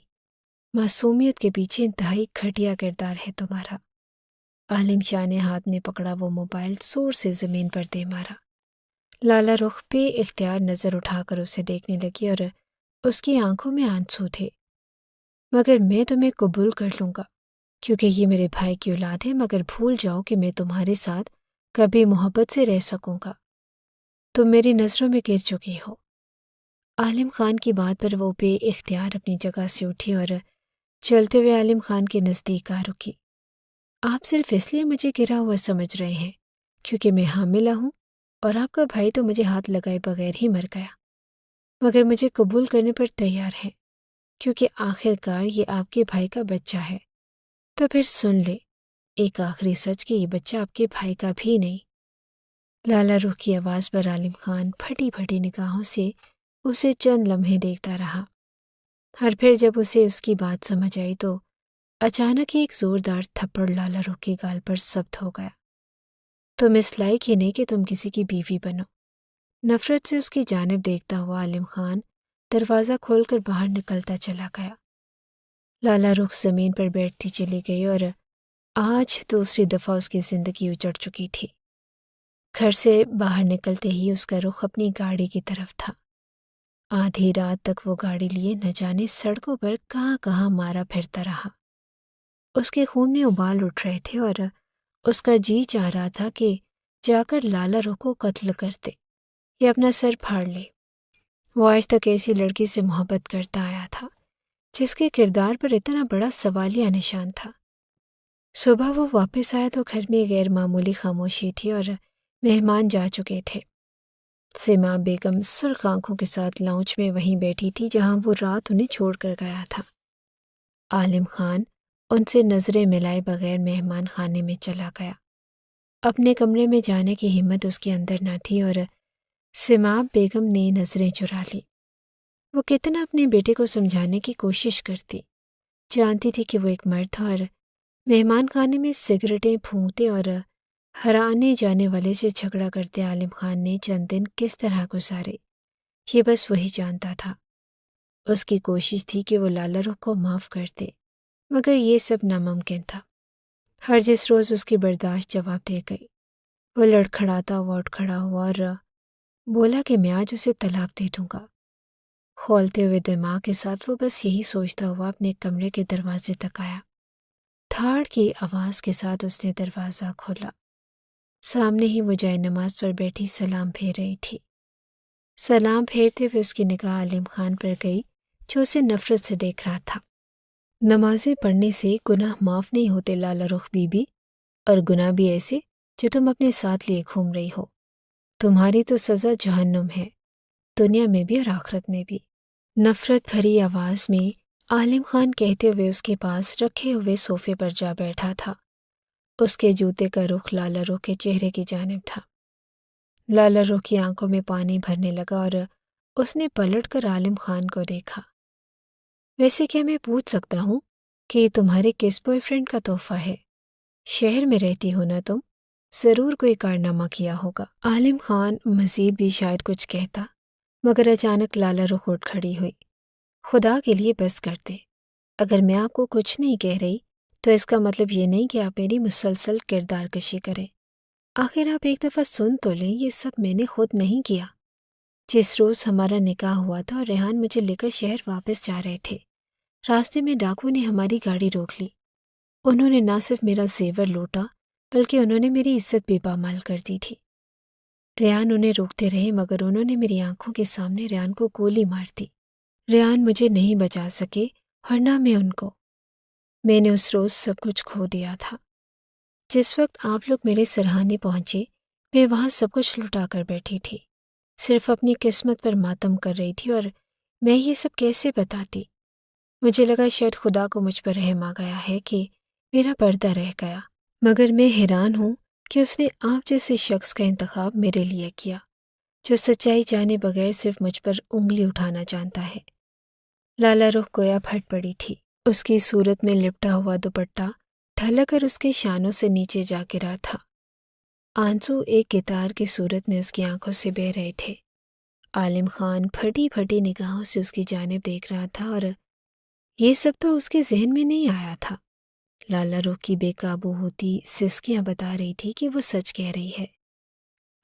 معصومیت کے پیچھے انتہائی گھٹیا کردار ہے تمہارا۔ عالم شاہ نے ہاتھ میں پکڑا وہ موبائل زور سے زمین پر دے مارا۔ لالا رخ بے اختیار نظر اٹھا کر اسے دیکھنے لگی اور اس کی آنکھوں میں آنسو تھے۔ مگر میں تمہیں قبول کر لوں گا کیونکہ یہ میرے بھائی کی اولاد ہے، مگر بھول جاؤ کہ میں تمہارے ساتھ کبھی محبت سے رہ سکوں گا۔ تم میری نظروں میں گر چکی ہو۔ عالم خان کی بات پر وہ بے اختیار اپنی جگہ سے اٹھی اور چلتے ہوئے عالم خان کے نزدیک آ رکی۔ آپ صرف اس لیے مجھے گرا ہوا سمجھ رہے ہیں کیونکہ میں حاملہ ہوں، اور آپ کا بھائی تو مجھے ہاتھ لگائے بغیر ہی مر گیا، مگر مجھے قبول کرنے پر تیار ہے کیونکہ آخر کار یہ آپ کے بھائی کا بچہ ہے۔ تو پھر سن لے ایک آخری سچ کہ یہ بچہ آپ کے بھائی کا بھی نہیں۔ لالا رخ کی آواز پر عالم خان پھٹی پھٹی نگاہوں سے اسے چند لمحے دیکھتا رہا، اور پھر جب اسے اس کی بات سمجھ آئی تو اچانک ہی ایک زوردار تھپڑ لالا رخ کی گال پر ثبت ہو گیا۔ تم اس لائق ہی نہیں کہ تم کسی کی بیوی بنو۔ نفرت سے اس کی جانب دیکھتا ہوا عالم خان دروازہ کھول کر باہر نکلتا چلا گیا۔ لالا رخ زمین پر بیٹھتی چلی گئی اور آج دوسری دفعہ اس کی زندگی اجڑ چکی تھی۔ گھر سے باہر نکلتے ہی اس کا رخ اپنی گاڑی کی طرف تھا۔ آدھی رات تک وہ گاڑی لیے نہ جانے سڑکوں پر کہاں کہاں مارا پھرتا رہا۔ اس کے خون میں ابال اٹھ رہے تھے اور اس کا جی چاہ رہا تھا کہ جا کر لالا رخ کو قتل کر دے یا اپنا سر پھاڑ لے۔ وہ آج تک ایسی لڑکی سے محبت کرتا آیا تھا جس کے کردار پر اتنا بڑا سوالیہ نشان تھا۔ صبح وہ واپس آیا تو گھر میں غیر معمولی خاموشی تھی اور مہمان جا چکے تھے۔ سما بیگم سرخ آنکھوں کے ساتھ لاؤنج میں وہیں بیٹھی تھی جہاں وہ رات انہیں چھوڑ کر گیا تھا۔ عالم خان ان سے نظریں ملائے بغیر مہمان خانے میں چلا گیا۔ اپنے کمرے میں جانے کی ہمت اس کے اندر نہ تھی اور سما بیگم نے نظریں چرا لی۔ وہ کتنا اپنے بیٹے کو سمجھانے کی کوشش کرتی، جانتی تھی کہ وہ ایک مرد تھا، اور مہمان خانے میں سگریٹیں پھونکتے اور ہر آنے جانے والے سے جھگڑا کرتے عالم خان نے چند دن کس طرح گزارے یہ بس وہی جانتا تھا۔ اس کی کوشش تھی کہ وہ لالا رخ کو معاف کر دے، مگر یہ سب ناممکن تھا۔ ہر جس روز اس کی برداشت جواب دے گئی، وہ لڑکھڑاتا ہوا اٹھ کھڑا ہوا اور بولا کہ میں آج اسے طلاق دے دوں گا۔ کھولتے ہوئے دماغ کے ساتھ وہ بس یہی سوچتا ہوا اپنے کمرے کے دروازے تک آیا۔ دھاڑ کی آواز کے ساتھ اس نے دروازہ کھولا۔ سامنے ہی وہ جائے نماز پر بیٹھی سلام پھیر رہی تھی۔ سلام پھیرتے ہوئے اس کی نگاہ عالم خان پر گئی جو اسے نفرت سے دیکھ رہا تھا۔ نمازیں پڑھنے سے گناہ معاف نہیں ہوتے لالا رخ بی بی، اور گناہ بھی ایسے جو تم اپنے ساتھ لیے گھوم رہی ہو۔ تمہاری تو سزا جہنم ہے، دنیا میں بھی اور آخرت میں بھی۔ نفرت بھری آواز میں عالم خان کہتے ہوئے اس کے پاس رکھے ہوئے صوفے پر جا بیٹھا تھا۔ اس کے جوتے کا رخ لالا رخ کے چہرے کی جانب تھا۔ لالا رخ کی آنکھوں میں پانی بھرنے لگا اور اس نے پلٹ کر عالم خان کو دیکھا۔ ویسے کیا میں پوچھ سکتا ہوں کہ یہ تمہارے کس بوائے فرینڈ کا تحفہ ہے؟ شہر میں رہتی ہو نا تم، ضرور کوئی کارنامہ کیا ہوگا۔ عالم خان مزید بھی شاید کچھ کہتا، مگر اچانک لالہ رخ اٹھ کھڑی ہوئی۔ خدا کے لیے بس کر دے، اگر میں آپ کو کچھ نہیں کہہ رہی تو اس کا مطلب یہ نہیں کہ آپ میری مسلسل کردار کشی کریں۔ آخر آپ ایک دفعہ سن تو لیں، یہ سب میں نے خود نہیں کیا۔ جس روز ہمارا نکاح ہوا تھا اور ریحان مجھے لے کر شہر واپس جا رہے تھے، راستے میں ڈاکو نے ہماری گاڑی روک لی۔ انہوں نے نہ صرف میرا زیور لوٹا بلکہ انہوں نے میری عزت بھی پامال کر دی تھی۔ ریحان انہیں روکتے رہے مگر انہوں نے میری آنکھوں کے سامنے ریحان کو گولی مار دی۔ ریحان مجھے نہیں بچا سکے اور نہ میں ان کو۔ میں نے اس روز سب کچھ کھو دیا تھا۔ جس وقت آپ لوگ میرے سرہانے پہنچے، میں وہاں سب کچھ لٹا کر بیٹھی تھی، صرف اپنی قسمت پر ماتم کر رہی تھی، اور میں یہ سب کیسے بتاتی؟ مجھے لگا شاید خدا کو مجھ پر رحم آ گیا ہے کہ میرا پردہ رہ گیا، مگر میں حیران ہوں کہ اس نے آپ جیسے شخص کا انتخاب میرے لیے کیا، جو سچائی جانے بغیر صرف مجھ پر انگلی اٹھانا جانتا ہے۔ لالہ رخ گویا پھٹ پڑی تھی۔ اس کی صورت میں لپٹا ہوا دوپٹہ ڈھلک کر اس کے شانوں سے نیچے جا گرا تھا۔ آنسو ایک قطار کی صورت میں اس کی آنکھوں سے بہہ رہے تھے۔ عالم خان پھٹی پھٹی نگاہوں سے اس کی جانب دیکھ رہا تھا، اور یہ سب تو اس کے ذہن میں نہیں آیا تھا۔ لالہ رخ کی بے قابو ہوتی سسکیاں بتا رہی تھی کہ وہ سچ کہہ رہی ہے۔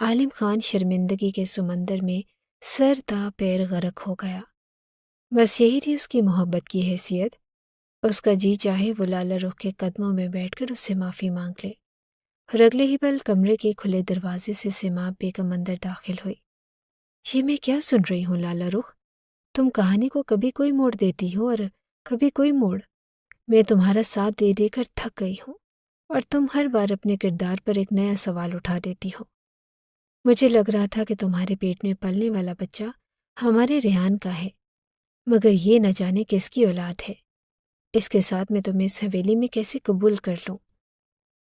عالم خان شرمندگی کے سمندر میں سر تا پیر غرق ہو گیا۔ بس یہی تھی اس کی محبت کی حیثیت۔ اس کا جی چاہے وہ لالہ رخ کے قدموں میں بیٹھ کر اس سے معافی مانگ لے، اور اگلے ہی پل کمرے کے کھلے دروازے سے سیماب بیگم اندر داخل ہوئی۔ یہ میں کیا سن رہی ہوں لالہ رخ؟ تم کہانی کو کبھی کوئی موڑ دیتی ہو اور کبھی کوئی موڑ۔ میں تمہارا ساتھ دے دے کر تھک گئی ہوں، اور تم ہر بار اپنے کردار پر ایک نیا سوال اٹھا دیتی ہو۔ مجھے لگ رہا تھا کہ تمہارے پیٹ میں پلنے والا بچہ ہمارے ریحان کا ہے، مگر یہ نہ جانے کس کی اولاد ہے۔ اس کے ساتھ میں تمہیں اس حویلی میں کیسے قبول کر لوں؟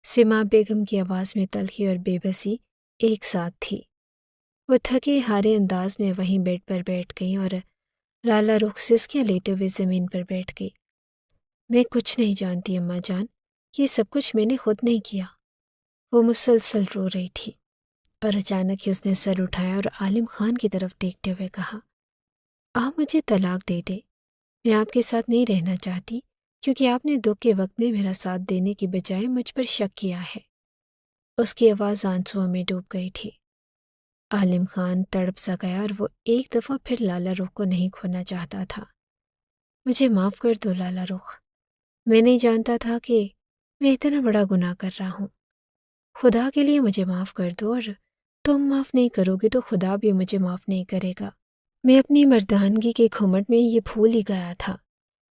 سیماب بیگم کی آواز میں تلخی اور بے بسی ایک ساتھ تھی۔ وہ تھکے ہارے انداز میں وہیں بیڈ پر بیٹھ گئی، اور لالہ رخ سسکیاں لیتے ہوئے زمین پر بیٹھ گئی۔ میں کچھ نہیں جانتی اماں جان، یہ سب کچھ میں نے خود نہیں کیا۔ وہ مسلسل رو رہی تھی، اور اچانک ہی اس نے سر اٹھایا اور عالم خان کی طرف دیکھتے ہوئے کہا، آپ مجھے طلاق دے دے، میں آپ کے ساتھ نہیں رہنا چاہتی، کیونکہ آپ نے دکھ کے وقت میں میرا ساتھ دینے کی بجائے مجھ پر شک کیا ہے۔ اس کی آواز آنسوؤں میں ڈوب گئی تھی۔ عالم خان تڑپ سا گیا، اور وہ ایک دفعہ پھر لالہ رخ کو نہیں کھونا چاہتا تھا۔ مجھے معاف کر دو لالہ رخ، میں نہیں جانتا تھا کہ میں اتنا بڑا گناہ کر رہا ہوں۔ خدا کے لیے مجھے معاف کر دو، اور تم معاف نہیں کرو گے تو خدا بھی مجھے معاف نہیں کرے گا۔ میں اپنی مردانگی کے گھمنڈ میں یہ بھول ہی گیا تھا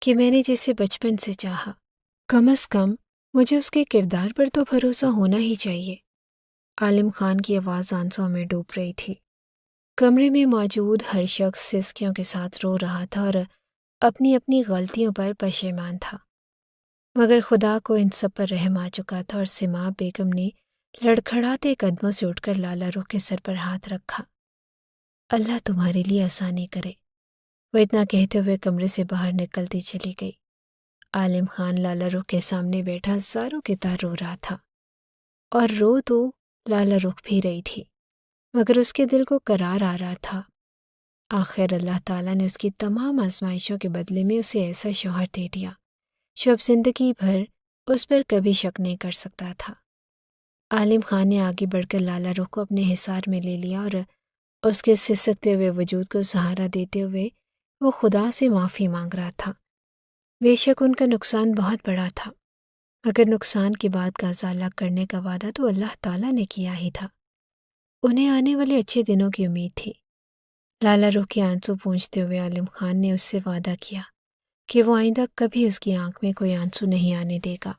کہ میں نے جسے بچپن سے چاہا، کم از کم مجھے اس کے کردار پر تو بھروسہ ہونا ہی چاہیے۔ عالم خان کی آواز آنسوؤں میں ڈوب رہی تھی۔ کمرے میں موجود ہر شخص سسکیوں کے ساتھ رو رہا تھا اور اپنی اپنی غلطیوں پر پشیمان تھا، مگر خدا کو ان سب پر رحم آ چکا تھا، اور سیماب بیگم نے لڑکھڑاتے قدموں سے اٹھ کر لالہ رخ کے سر پر ہاتھ رکھا۔ اللہ تمہارے لیے آسانی کرے، وہ اتنا کہتے ہوئے کمرے سے باہر نکلتی چلی گئی۔ عالم خان لالہ رخ کے سامنے بیٹھا زاروں کے تار رو رہا تھا، اور رو تو لالہ رخ بھی رہی تھی، مگر اس کے دل کو قرار آ رہا تھا۔ آخر اللہ تعالیٰ نے اس کی تمام آزمائشوں کے بدلے میں اسے ایسا شوہر دے دیا جو اب زندگی بھر اس پر کبھی شک نہیں کر سکتا تھا۔ عالم خان نے آگے بڑھ کر لالہ رخ کو اپنے حصار میں لے لیا، اور اس کے سسکتے ہوئے وجود کو سہارا دیتے ہوئے وہ خدا سے معافی مانگ رہا تھا۔ بے شک ان کا نقصان بہت بڑا تھا، مگر نقصان کے بعد کا ازالہ کرنے کا وعدہ تو اللہ تعالیٰ نے کیا ہی تھا۔ انہیں آنے والے اچھے دنوں کی امید تھی۔ لالہ رخ کے آنسو پونچھتے ہوئے عالم خان نے اس سے وعدہ کیا کہ وہ آئندہ کبھی اس کی آنکھ میں کوئی آنسو نہیں آنے دے گا۔